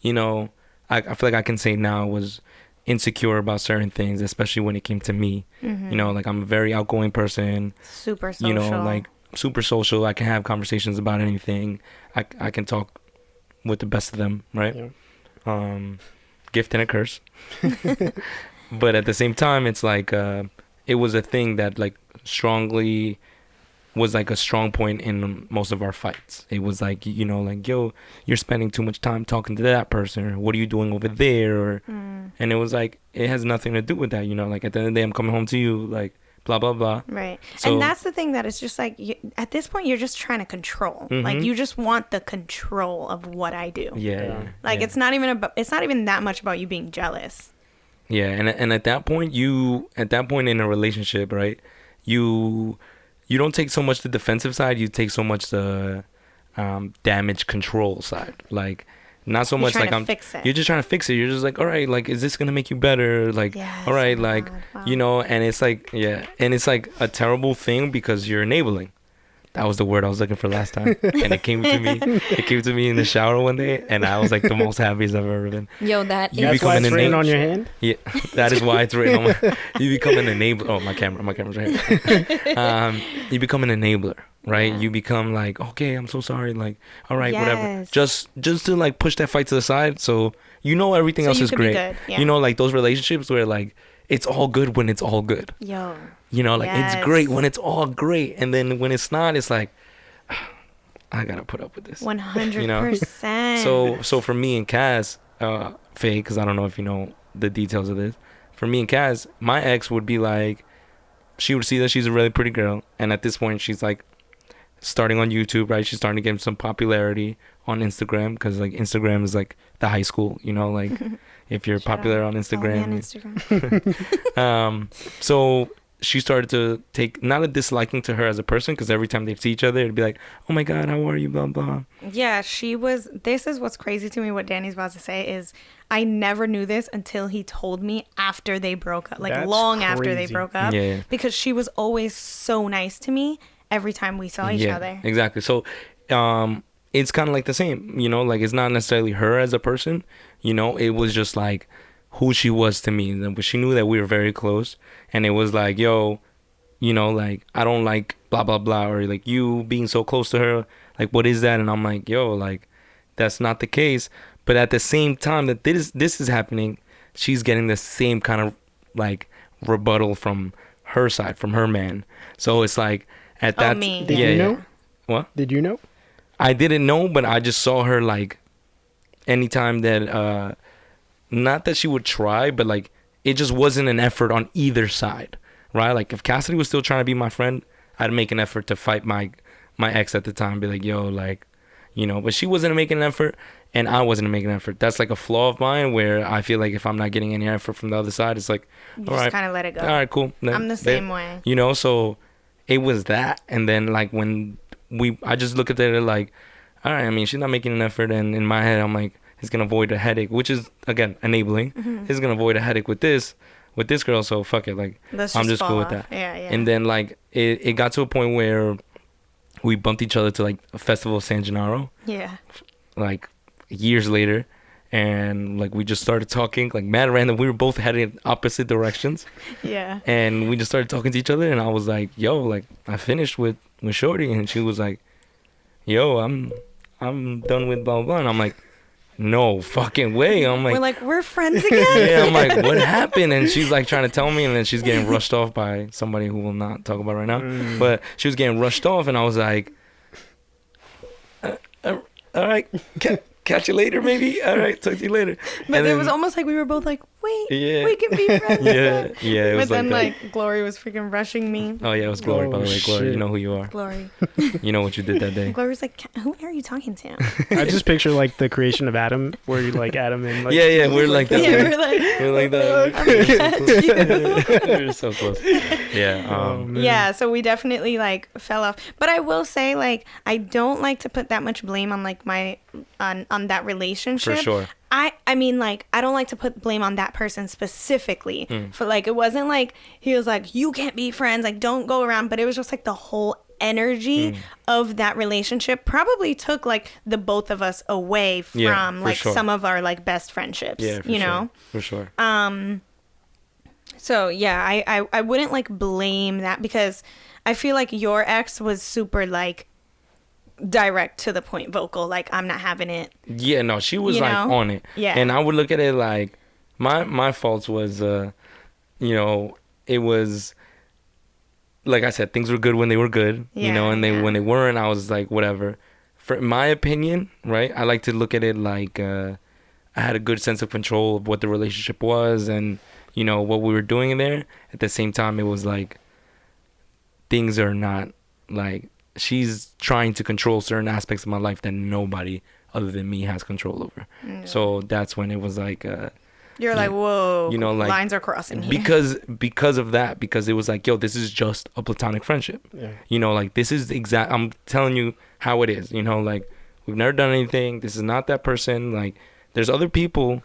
you know, I feel like I can say now was insecure about certain things, especially when it came to me. You know, like, I'm a very outgoing person. Super social. You know, like, super social. I can have conversations about anything. I can talk with the best of them, right? Yeah. Gift and a curse. But at the same time, it's like, it was a thing that, like, strongly was like a strong point in most of our fights. It was like, you know, like, yo, you're spending too much time talking to that person, or what are you doing over there, or and it was like, it has nothing to do with that, you know, like, at the end of the day, I'm coming home to you, like, blah blah blah. Right. So, and that's the thing, that it's just like, at this point you're just trying to control. Like, you just want the control of what I do. Like, it's not even that much about you being jealous. Yeah. And at that point in a relationship, right, you don't take so much the defensive side, you take so much the damage control side. Like, not so much like you're just trying to fix it. You're just like, all right, like, is this gonna make you better? Like, all right, like, wow. You know, and it's like, yeah, and it's like a terrible thing because you're enabling. That was the word I was looking for last time, and it came to me. It came to me in the shower one day, and I was like the most happiest I've ever been. Yo, that's why it's written on your hand. Yeah, that is why it's written on my. You become an enabler. Oh, my camera's right here. You become an enabler, right? You become like, okay, I'm so sorry. Like, all right, whatever. Just to like push that fight to the side, so you know everything else is great. Yeah. You know, like those relationships where like it's all good when it's all good. Yo. You know, like, it's great when it's all great. And then when it's not, it's like, I got to put up with this. 100%. You know? So for me and Cass, Faye, because I don't know if you know the details of this. For me and Kaz, my ex would be like, she would see that she's a really pretty girl, and at this point she's like starting on YouTube, right? She's starting to get some popularity on Instagram, because like Instagram is like the high school, you know, like if you're popular on Instagram. So she started to take not a disliking to her as a person, because every time they'd see each other, it'd be like, oh my God, how are you, blah blah. Yeah, this is what's crazy to me. What Danny's about to say is, I never knew this until he told me after they broke up, like That's long after they crazy. broke up. Yeah. Because she was always so nice to me every time we saw each other. Exactly. So it's kind of like the same, you know, like it's not necessarily her as a person, you know, it was just like who she was to me. But she knew that we were very close, and it was like, yo, you know, like I don't like blah blah blah, or like you being so close to her, like what is that? And I'm like, yo, like that's not the case. But at the same time that this is happening, she's getting the same kind of like rebuttal from her side, from her man. So it's like at that me. Did you know? What? Did you know? I didn't know, but I just saw her like anytime that not that she would try, but like it just wasn't an effort on either side, right? Like if Cassidy was still trying to be my friend, I'd make an effort to fight my ex at the time, be like, yo, like, you know, but she wasn't making an effort and I wasn't making an effort. That's like a flaw of mine, where I feel like if I'm not getting any effort from the other side, it's like, You all just right, kind of let it go. all right, cool. I'm the same way. You know, so it was that. And then like when I just look at it like, all right, I mean, she's not making an effort, and in my head I'm like, it's gonna avoid a headache, which is again enabling. It's gonna avoid a headache with this girl, so fuck it, like I'm just cool with that. Yeah. And then like it got to a point where we bumped each other to like a festival of San Gennaro, Yeah. like years later, and like we just started talking like mad random. We were both heading in opposite directions, Yeah. and we just started talking to each other, and I was like, yo, like I finished with Shorty, and she was like, yo, I'm done with blah blah blah. And I'm like, no fucking way. I'm like, we're friends again. yeah, I'm like, what happened? And she's like trying to tell me, and then she's getting rushed off by somebody who will not talk about right now. But she was getting rushed off, and I was like, all right, catch you later, maybe. All right, talk to you later. But And it then- was almost like we were both like, wait, Yeah. we can be friends. yeah, yeah. It But was then like, like Glory was freaking rushing me. oh yeah, it was Glory. Oh, By the way, Glory, you shit. know who you are. Glory. You know what you did that day. Glory was like, who are you talking to? I just picture like the creation of Adam, where you like Adam and like Yeah, we're like that. Yeah, we're like, We're like that. We're so close. Yeah. man. yeah, so we definitely like fell off. But I will say, like, I don't like to put that much blame on like on that relationship. For sure. I mean, like, I don't like to put blame on that person specifically. For like, it wasn't like he was like, you can't be friends, like don't go around, but it was just like the whole energy of that relationship probably took like the both of us away from Yeah, for like sure. some of our like best friendships. Yeah, for you sure. know? For sure. So yeah, I wouldn't like blame that, because I feel like your ex was super like direct to the point vocal, like I'm not having it. Yeah, no, she was You like know? on it. Yeah. And I would look at it like my faults was you know, it was like I said, things were good when they were good, you know, Yeah, and yeah. when they weren't, I was like whatever. For my opinion, right? I like to look at it like I had a good sense of control of what the relationship was, and you know what we were doing in there. At the same time, it was like things are not like she's trying to control certain aspects of my life that nobody other than me has control over. So that's when it was like You're like, whoa, you know, like, lines are crossing here. because of that, because it was like, yo, this is just a platonic friendship. Yeah. You know, like this is I'm telling you how it is, you know, like we've never done anything. This is not that person. Like there's other people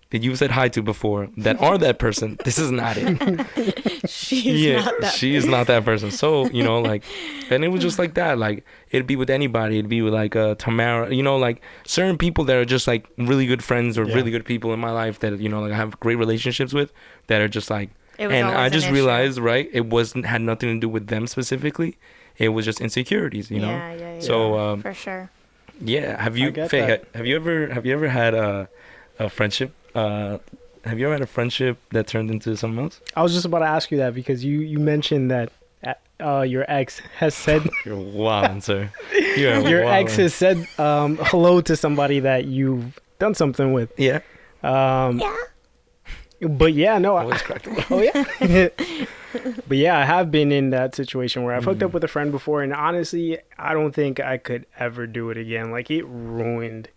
that you've said hi to before that are that person. This is not it. She's not that. she is not that person. So, you know, like, and it was just like that. Like, it'd be with anybody. It'd be with like Tamara, you know, like certain people that are just like really good friends or Yeah. really good people in my life that, you know, like I have great relationships with that are just like, It was and always I an just issue. realized, right, it had nothing to do with them specifically. It was just insecurities, you know? Yeah. So, for sure. yeah. Have I you, get Faye, that. have you ever had a friendship? Have you ever had a friendship that turned into something else? I was just about to ask you that, because you mentioned that your ex has said You're wild, sir. You're your wildin'. ex has said hello to somebody that you've done something with. Yeah. Yeah. But yeah, no. Always cracked up. Oh yeah. But yeah, I have been in that situation where I've hooked up with a friend before, and honestly, I don't think I could ever do it again. Like, it ruined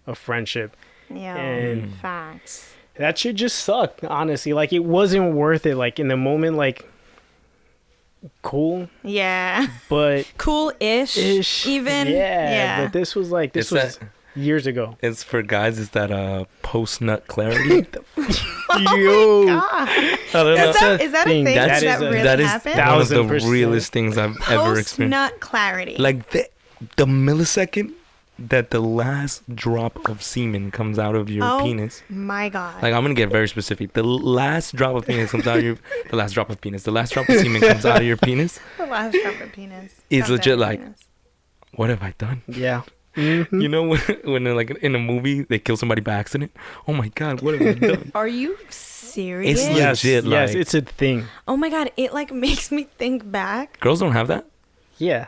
a friendship. Yeah. And Facts. that shit just sucked, honestly. Like, it wasn't worth it. Like, in the moment, like, cool, Yeah. but Cool-ish. ish. Even. Yeah. But this was like, this It's was years ago. It's for guys. It's that post-nut clarity. Yo. God. I don't know. Is that a thing. thing? That Does is that a- really That is happen? one of the 1000%. realest things I've ever experienced. Post-nut clarity. Like the millisecond that the last drop of semen comes out of your Oh. penis. My God. Like, I'm gonna get very specific. The last drop of penis comes out of your. The last drop of penis. The last drop of semen comes out of your penis. The last drop of penis. It's Comes legit out of like- penis. What have I done? Yeah. Mhm. You know when they're like in a movie they kill somebody by accident. Oh my God, what have I done? Are you serious? It's Yes, legit, yes, like- it's a thing. Oh my God. It like makes me think back. Girls don't have that. Yeah.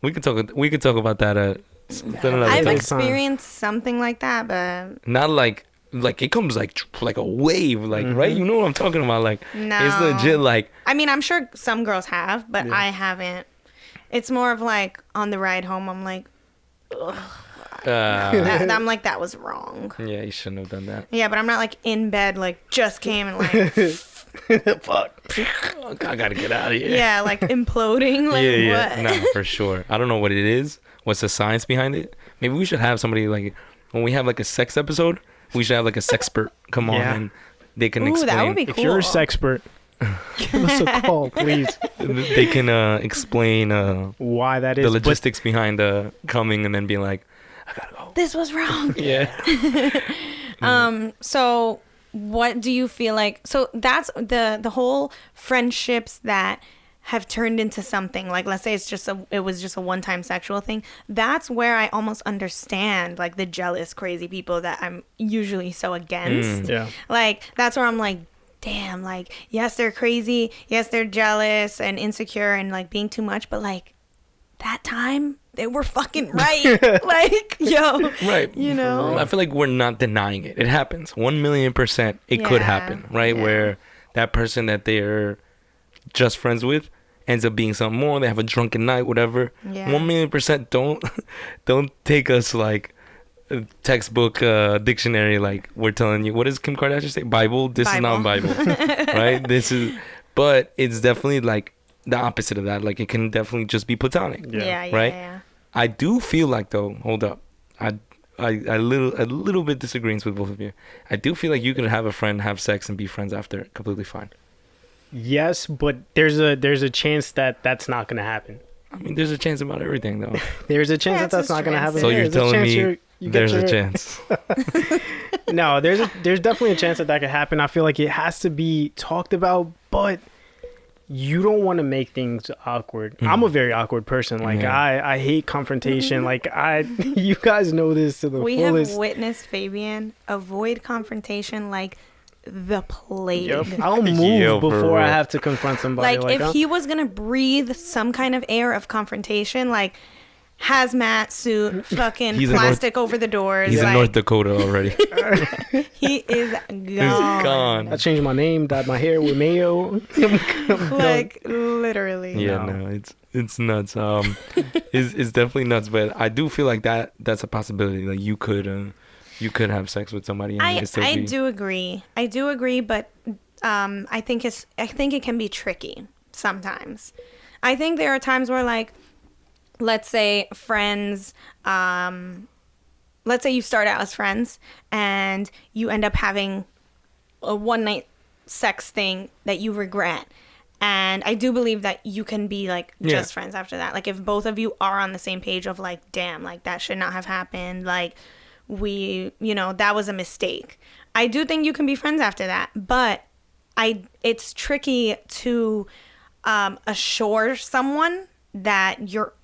We could talk about that. Another I've time. experienced something like that, but Not like it comes like a wave, like right. You know what I'm talking about? Like no. it's legit. Like I mean, I'm sure some girls have, but Yeah. I haven't. It's more of like on the ride home, I'm like, I'm like, that was wrong. yeah, you shouldn't have done that. Yeah, but I'm not like in bed, like just came and like, Fuck. I gotta get out of here. yeah, like imploding. Like, yeah. what? No, for sure. I don't know what it is. What's the science behind it? Maybe we should have somebody like when we have like a sex episode. We should have like a sexpert come on Yeah. and they can Ooh, explain. that would be If you're a Cool. sexpert, give us a call, please. They can explain Why that is. the but logistics behind coming and then being like, I gotta go. This was wrong. Yeah. So what do you feel like? So that's the whole friendships that have turned into something, like let's say it was just a one-time sexual thing. That's where I almost understand like the jealous crazy people that I'm usually so against. Yeah. Like that's where I'm like, damn, like yes, they're crazy, yes, they're jealous and insecure and like being too much, but like that time they were fucking right. Like, yo, Right. you know. I feel like we're not denying it. It happens. 1,000,000% it could Yeah, happen, right? yeah. Where that person that they're just friends with ends up being something more. They have a drunken night, whatever. Yeah. 1,000,000% don't take us like a textbook dictionary like we're telling you. What does Kim Kardashian say? Bible? This is not Bible. Right? But it's definitely like the opposite of that. Like it can definitely just be platonic. Yeah, Right? yeah. I do feel like though, hold up. I little bit disagrees with both of you. I do feel like you could have a friend, have sex, and be friends after, completely fine. Yes, but there's a chance that that's not going to happen. I mean, there's a chance about everything though. There's a chance Yeah, that that's it's not going to happen. So you're There's a telling chance me you get there's a your- chance. No, there's definitely a chance that could happen. I feel like it has to be talked about, but you don't want to make things awkward. I'm a very awkward person. Like Yeah. I hate confrontation. Like you guys know this to the We fullest. have witnessed Fabian avoid confrontation like the plague. Yep. I'll move Yo, for before I real. have to confront somebody. Like if I'm- he was gonna breathe some kind of air of confrontation, like hazmat suit, fucking He's in plastic over the doors, He's like in North Dakota already. he is gone. He's gone. I changed my name, dyed my hair with mayo. Like literally. Yeah, No. no, it's nuts. It's definitely nuts. But I do feel like that's a possibility. Like you could have sex with somebody. And it still I be, do agree. I do agree, but I think it can be tricky sometimes. I think there are times where like, let's say friends, let's say you start out as friends and you end up having a one night sex thing that you regret. And I do believe that you can be like just friends after that. Like if both of you are on the same page of like, damn, like that should not have happened. Like that was a mistake. I do think you can be friends after that, but it's tricky to assure someone that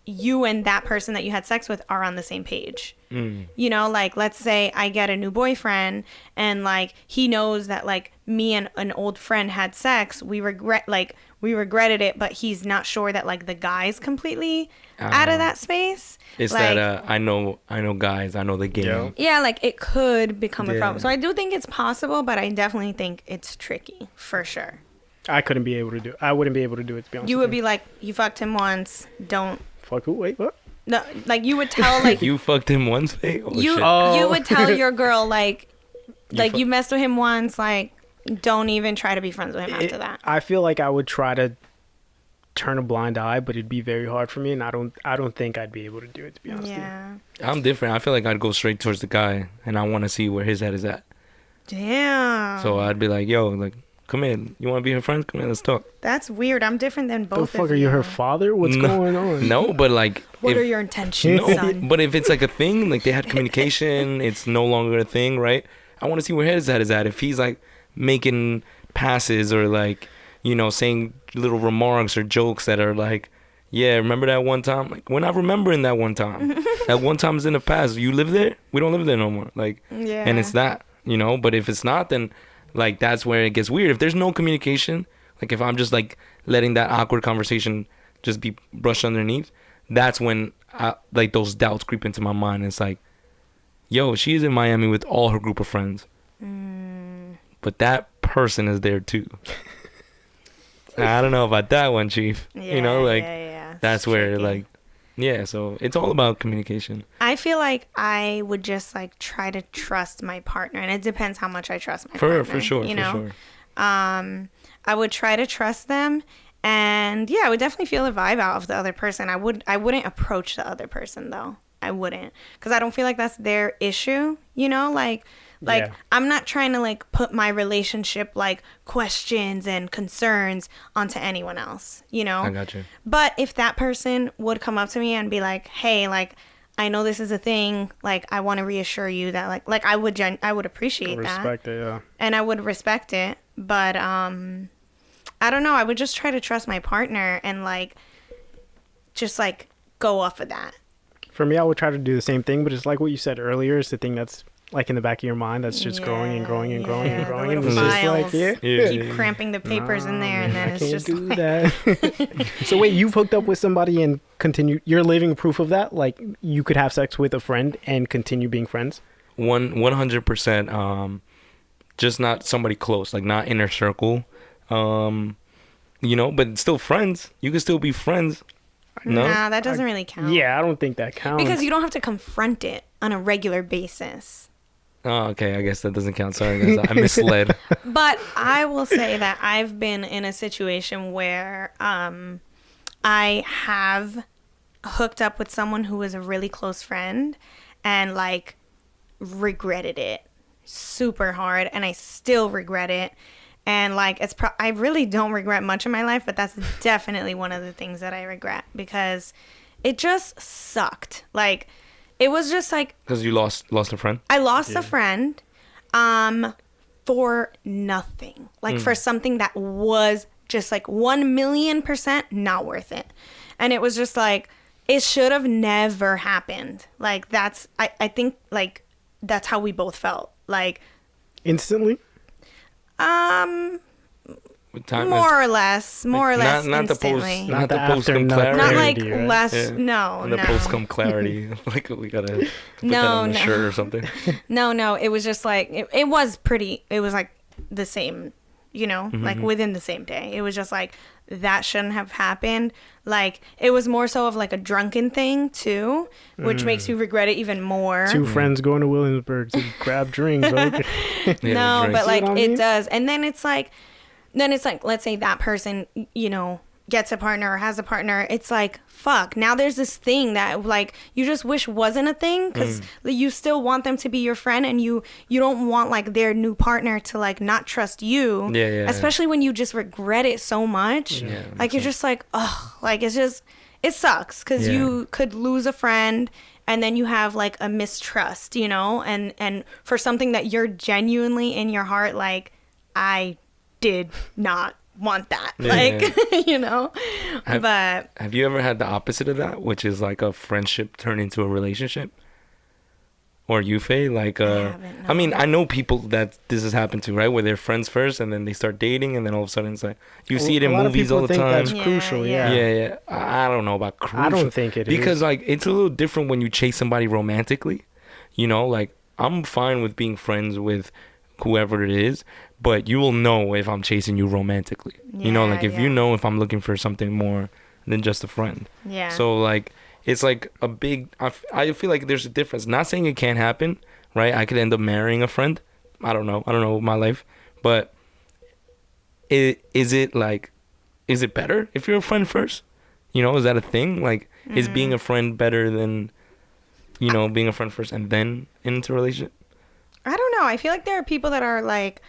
you and that person that you had sex with are on the same page. You know, like, let's say I get a new boyfriend and like he knows that like me and an old friend had sex. We regretted it, but he's not sure that like the guy's completely out of that space. It's like, that I know guys, I know the game. Yeah, like it could become a problem. So I do think it's possible, but I definitely think it's tricky for sure. I couldn't be able to do it. I wouldn't be able to do it, to be honest. You would be like, you fucked him once, don't. Fuck who? Wait, what? No, like you would tell like You fucked him once, babe? Oh, you shit. you would tell your girl like You you messed with him once, like don't even try to be friends with him after that. I feel like I would try to turn a blind eye, but it'd be very hard for me, and I don't think I'd be able to do it, to be honest. Yeah. I'm different. I feel like I'd go straight towards the guy, and I want to see where his head is at. Damn. So I'd be like, yo, like, come in. You want to be her friend? Come in, let's talk. That's weird. I'm different than both The fuck of are you, her father? What's going on? No, but like, What if, are your intentions, son? but if it's like a thing, like they had communication, it's no longer a thing, right? I want to see where his head is at. If he's like making passes or like, you know, saying little remarks or jokes that are like, yeah, remember that one time? Like, we're not remembering that one time. That one time is in the past. You live there? We don't live there no more. Like, Yeah. and it's that, you know? But if it's not, then like that's where it gets weird. If there's no communication, like if I'm just like letting that awkward conversation just be brushed underneath, that's when like those doubts creep into my mind. It's like, yo, she's in Miami with all her group of friends, but that person is there too. I don't know about that one, Chief. You know, like that's where tricky. like, yeah. So it's all about communication. I feel like I would just like try to trust my partner, and it depends how much I trust my For partner. for sure, you for know? sure. I would try to trust them, and yeah, I would definitely feel the vibe out of the other person. I wouldn't approach the other person though. I wouldn't, because I don't feel like that's their issue. You know, like Yeah. I'm not trying to like put my relationship like questions and concerns onto anyone else. You know. I got you. But if that person would come up to me and be like, "Hey, like, I know this is a thing. Like, I want to reassure you that, like I would appreciate that, Respect it, yeah. and I would respect it. But I don't know. I would just try to trust my partner and like, just like go off of that. For me, I would try to do the same thing, but it's like what you said earlier. It's the thing that's like in the back of your mind that's just growing and growing and growing and the growing. little And it's just like, files. yeah. Keep cramping the papers in there, and then I it's can't just do like, that. So wait, you've hooked up with somebody and continue. You're living proof of that. Like you could have sex with a friend and continue being friends. 100%. Just not somebody close, like not inner circle. You know, but still friends. You can still be friends. No, nah, that doesn't really count. Yeah, I don't think that counts. Because you don't have to confront it on a regular basis. Oh, okay. I guess that doesn't count. Sorry, guys. I misled. But I will say that I've been in a situation where I have hooked up with someone who was a really close friend and like regretted it super hard, and I still regret it. And like I really don't regret much in my life, but that's definitely one of the things that I regret, because it just sucked. Like it was just like, Because you lost a friend. I lost a friend for nothing. Like for something that was just like 1,000,000% not worth it. And it was just like, it should have never happened. Like I think like that's how we both felt. Like instantly. With time, more or less not instantly. not the Not the post come after clarity. Not like Clarity, right? less. Yeah. No, And the no. post come clarity. Like we gotta put that No, on the no. shirt or something. No. It was just like it was pretty. It was like the same, you know, Mm-hmm, like within the same day. It was just like that shouldn't have happened. Like it was more so of like a drunken thing too, which makes you regret it even more. Two friends going to Williamsburg to grab drinks. Okay. Yeah, No, drinks. but like You know what I it mean? does. And then it's like let's say that person, you know, gets a partner or has a partner. It's like, fuck, now there's this thing that like you just wish wasn't a thing, because you still want them to be your friend, and you don't want like their new partner to like not trust you. Yeah. Especially when you just regret it so much. Yeah, Like you're just like, oh, like it sucks, because Yeah. you could lose a friend, and then you have like a mistrust, you know, and for something that you're genuinely in your heart like, I did not want that. Yeah. Like, you know, but Have you ever had the opposite of that, which is like a friendship turn into a relationship? Or you, Faye? Like, haven't, no. I mean, I know people that this has happened to, right? Where they're friends first and then they start dating and then all of a sudden it's like, you see it in A lot of movies people all the think time. that's Yeah, crucial. yeah. Yeah. Yeah, yeah. I don't know about crucial. I don't think it is. Because, like, it's a little different when you chase somebody romantically. You know, like, I'm fine with being friends with whoever it is, but you will know if I'm chasing you romantically. You know, like, if you Yeah. know if I'm looking for something more than just a friend. yeah. So, like, it's like a big... I feel like there's a difference. Not saying it can't happen, right? I could end up marrying a friend. I don't know my life. But is it better if you're a friend first? You know, is that a thing? Like, is being a friend better than, you know, being a friend first and then into a relationship? I don't know. I feel like there are people that are like,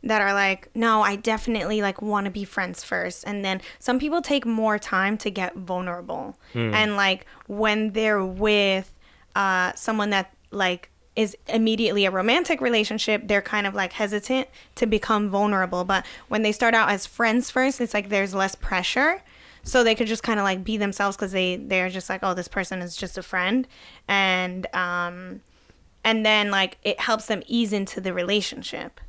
no, I definitely like want to be friends first. And then some people take more time to get vulnerable. And like when they're with someone that like is immediately a romantic relationship, they're kind of like hesitant to become vulnerable. But when they start out as friends first, it's like there's less pressure. So they could just kind of like be themselves because they're just like, oh, this person is just a friend. And then like it helps them ease into the relationship.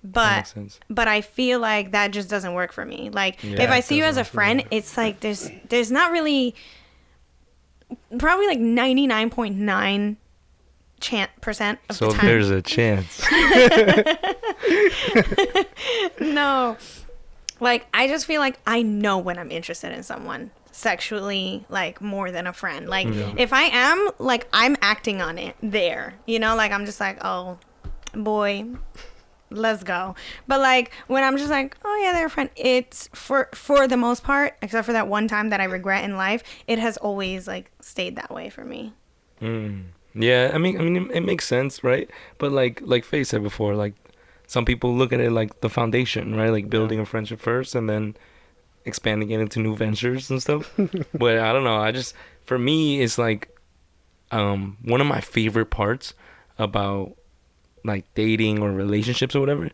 That makes sense. But I feel like that just doesn't work for me. Like Yeah, if I it see you as a doesn't. friend, it's like there's not really, probably like 99.9% of So the time. there's a chance. No. Like I just feel like I know when I'm interested in someone sexually, like more than a friend. Like if I am, like I'm acting on it there. You know, like I'm just like, oh boy, let's go. But like when I'm just like, oh yeah, they're a friend, it's for the most part, except for that one time that I regret in life, it has always like stayed that way for me. Yeah, I mean, it makes sense, right? But like Faye said before, like some people look at it like the foundation, right? Like building a friendship first and then expanding it into new ventures and stuff. But I don't know. For me, it's like one of my favorite parts about like dating or relationships or whatever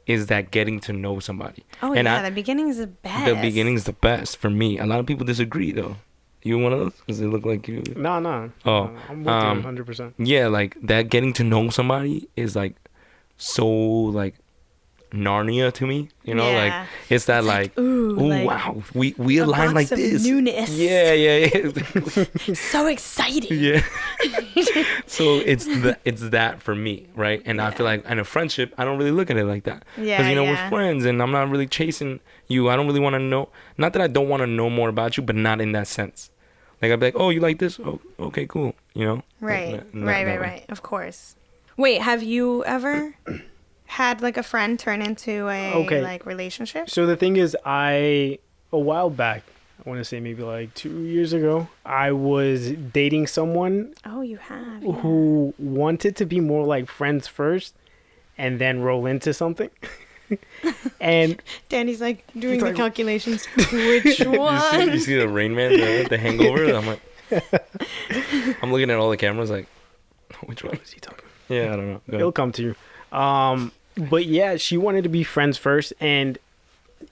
is that getting to know somebody. Oh And yeah, the beginning is the best. the beginning's the best for me. A lot of people disagree though. You one of those? Does it look like you? No. Oh, I'm with you 100%. Yeah, like that getting to know somebody is like so like Narnia to me, you know, Yeah. like it's that like, ooh, like, wow, we a align like box of this. newness. Yeah. So exciting. Yeah. So it's that for me, right? And I feel like in a friendship, I don't really look at it like that. Yeah, Because, you know, yeah. we're friends and I'm not really chasing you. I don't really want to know. Not that I don't want to know more about you, but not in that sense. Like, I'd be like, oh, you like this? Oh, okay, cool. You know? Right. Not that way. Right. Of course. Wait, have you ever had like a friend turn into a Okay. like relationship? So the thing is, a while back, I want to say maybe like 2 years ago, I was dating someone Oh, you have. Yeah. who wanted to be more like friends first and then roll into something. And Danny's like doing He's the like- calculations. Which You one? see the Rain Man, the Hangover? I'm like, I'm looking at all the cameras like, which one is he talking about? Yeah, I don't know. Go it'll ahead. come to you. But yeah, she wanted to be friends first, and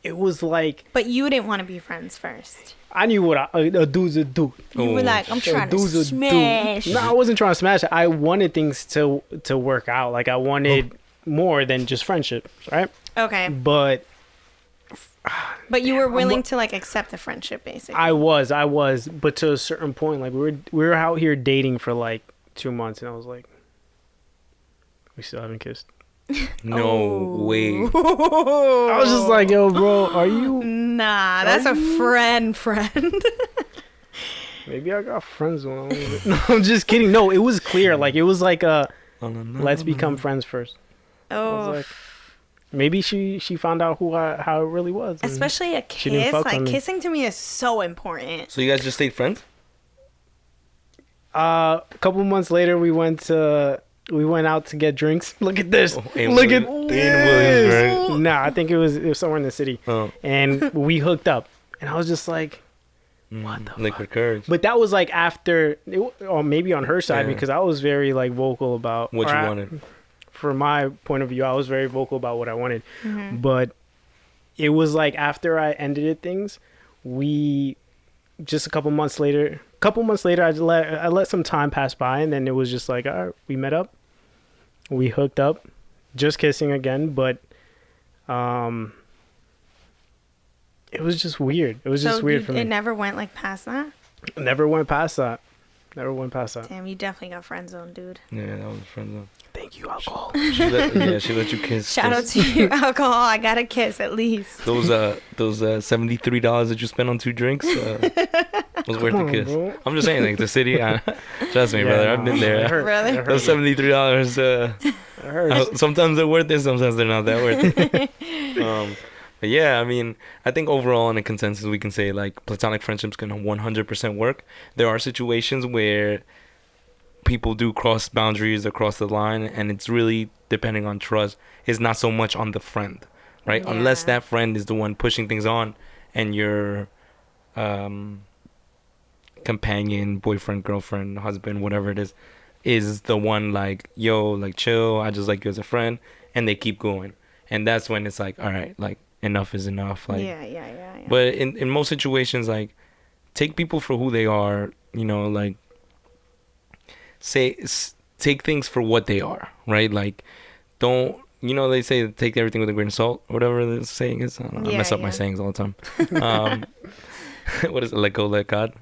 it was like But you didn't want to be friends first. I knew what a dude's a dude. You were Oh, like, I'm shit. trying to Dude's a smash. dude. No, I wasn't trying to smash it. I wanted things to work out. Like I wanted more than just friendship, right? Okay. But But you were willing to like accept the friendship basically. I was, but to a certain point, like we were out here dating for like 2 months, and I was like, we still haven't kissed. No Oh. way. I was just like, yo, bro, are you? Nah, that's a friend. Maybe I got friends when I was. No, I'm just kidding. No, it was clear. Like it was like a let's become friends first. I was Oh, like, maybe she found out how it really was. and- especially a She didn't kiss. fuck Like on me. kissing to me is so important. So you guys just stayed friends? A couple months later, we went out to get drinks. Look at this. In Look at Williams- in this. Williams, right? Nah, I think it was somewhere in the city, Oh, and we hooked up. And I was just like, what the Liquid courage. but that was like after, or maybe on her side, Yeah. because I was very like vocal about What or you I- wanted. From my point of view, I was very vocal about what I wanted. But it was like after I ended things, we just a couple months later, I let some time pass by, and then it was just like, all right, we met up, we hooked up, just kissing again, but it was just weird. It was just weird for me. It never went like past that? Never went past that. Never went past that. Damn, you definitely got friend zoned, dude. Yeah, that was friend zone. Thank you, alcohol. She let you kiss. Shout out to you, alcohol. I got a kiss at least. Those $73 that you spent on 2 drinks was worth the kiss. Bro. I'm just saying, like the city. Trust me, brother. I've been there. It hurt. Really? It hurt. Those $73. It hurts. Sometimes they're worth it. Sometimes they're not that worth it. But yeah, I mean, I think overall in a consensus we can say like platonic friendships can 100% work. There are situations where people do cross boundaries across the line, and it's really depending on trust. It's not so much on the friend, right? Yeah. Unless that friend is the one pushing things on, and your companion, boyfriend, girlfriend, husband, whatever it is the one like, yo, like chill, I just like you as a friend, and they keep going. And that's when it's like, all right, like enough is enough. Like, Yeah. but in most situations, like, take people for who they are, you know, like, take things for what they are, right? Like, don't, you know, they say take everything with a grain of salt, or whatever the saying is. I don't know, I mess up my sayings all the time. What is it? Let go, let God.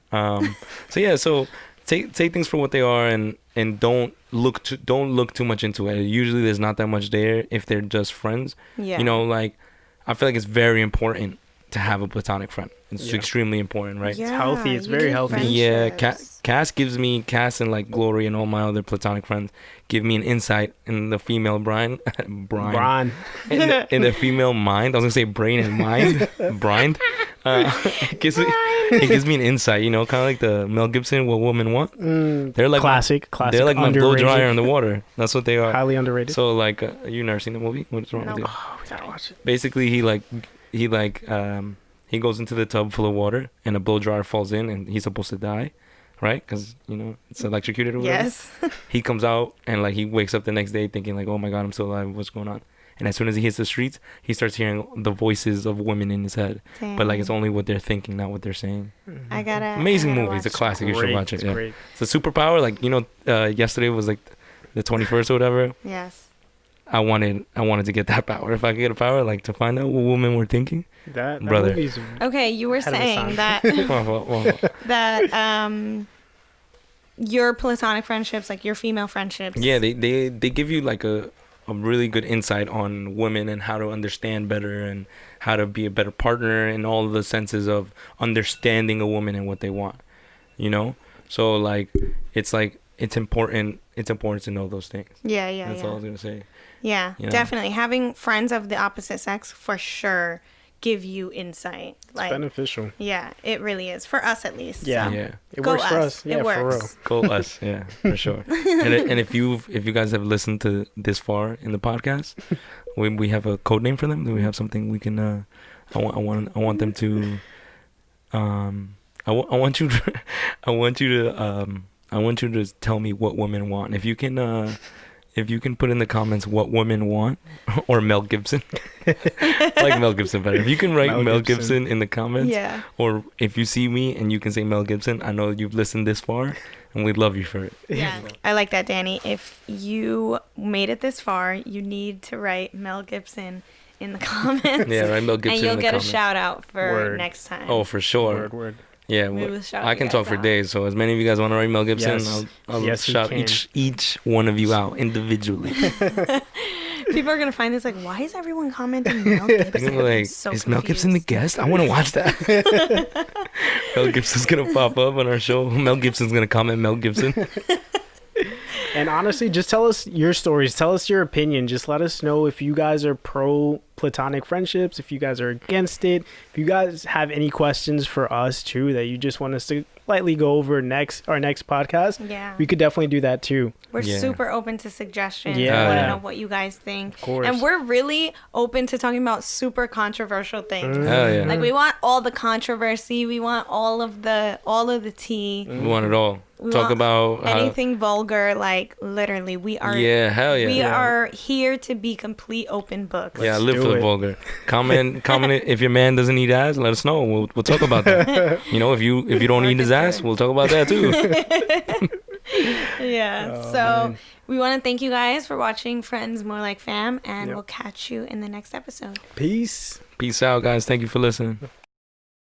So take things for what they are, and don't look too much into it. Usually there's not that much there if they're just friends. Yeah. You know, like, I feel like it's very important to have a platonic friend. It's extremely important, right? Yeah, It's healthy. It's you very need healthy. Yeah, friendships. Cass and like Glory and all my other platonic friends give me an insight in the female Brian, Bron. in the female mind. I was gonna say brain and mind, Brian. It gives me an insight, you know, kind of like the Mel Gibson "What Women Want." They're like classic. They're like my blow underrated. dryer in the water. That's what they are. Highly underrated. So like, you never seen the movie? What's wrong with you? Oh, we gotta watch it. Basically, he goes into the tub full of water, and a blow dryer falls in, and he's supposed to die, right? Because, you know, it's electrocuted or whatever. Yes. He comes out, and like he wakes up the next day thinking like, oh my god, I'm still alive, what's going on? And as soon as he hits the streets, he starts hearing the voices of women in his head. But like, it's only what they're thinking, not what they're saying. Amazing movie. It's a classic. You should watch it. It's Yeah. great. It's a superpower. Like, you know, yesterday was like the 21st or whatever. Yes. I wanted to get that power. If I could get a power, like to find out what women were thinking. That Brother. movie's Okay, you were Ahead of its saying time. that your platonic friendships, like your female friendships. Yeah, they give you like a really good insight on women and how to understand better and how to be a better partner in all the senses of understanding a woman and what they want, you know? So like it's important to know those things. Yeah. That's all I was gonna say. Yeah, You know? definitely. Having friends of the opposite sex for sure give you insight. it's beneficial. Yeah, it really is. For us at least. Yeah. So. Yeah. It Go works for us. us. Yeah, It for real. works. Go us, yeah, for sure. And if you guys have listened to this far in the podcast, we have a code name for them. Do we have something we can? I want them to. I want you to tell me what women want. If you can put in the comments what women want, or Mel Gibson. I like Mel Gibson better. If you can write Mel Gibson in the comments, Yeah. or if you see me and you can say Mel Gibson, I know you've listened this far, and we'd love you for it. Yeah. I like that, Danny. If you made it this far, you need to write Mel Gibson in the comments. Yeah, write Mel Gibson and you'll in the get comments. a shout out for Word. next time. Oh, for sure. Word. Yeah, We will shout I you can guys talk for out. days. So as many of you guys want to write Mel Gibson, Yes. I'll Yes, we shout can. each one of you out individually. People are gonna find this like, why is everyone commenting Mel Gibson? I'm like, I'm so is Mel Gibson the confused. guest? I want to watch that. Mel Gibson's gonna pop up on our show. Mel Gibson's gonna comment Mel Gibson. And honestly, just tell us your stories. Tell us your opinion. Just let us know if you guys are pro platonic friendships, if you guys are against it, if you guys have any questions for us too that you just want us to lightly go over our next podcast, Yeah. we could definitely do that too. We're Yeah. super open to suggestions. Yeah. I want to Yeah. know what you guys think. Of course. And we're really open to talking about super controversial things. Hell yeah. Like we want all the controversy. We want all of the tea. We want it all. We Talk want about how, anything vulgar. Like literally, we are. yeah, hell yeah. We Yeah. are here to be complete open books. Yeah, I Let's live do for the it. vulgar. Comment if your man doesn't eat ass, let us know. We'll talk about that. You know, if you don't eat his ass, we'll talk about that too. Yeah. Oh, So man. we want to thank you guys for watching Friends More Like Fam, and Yep. we'll catch you in the next episode. Peace. Peace out, guys. Thank you for listening.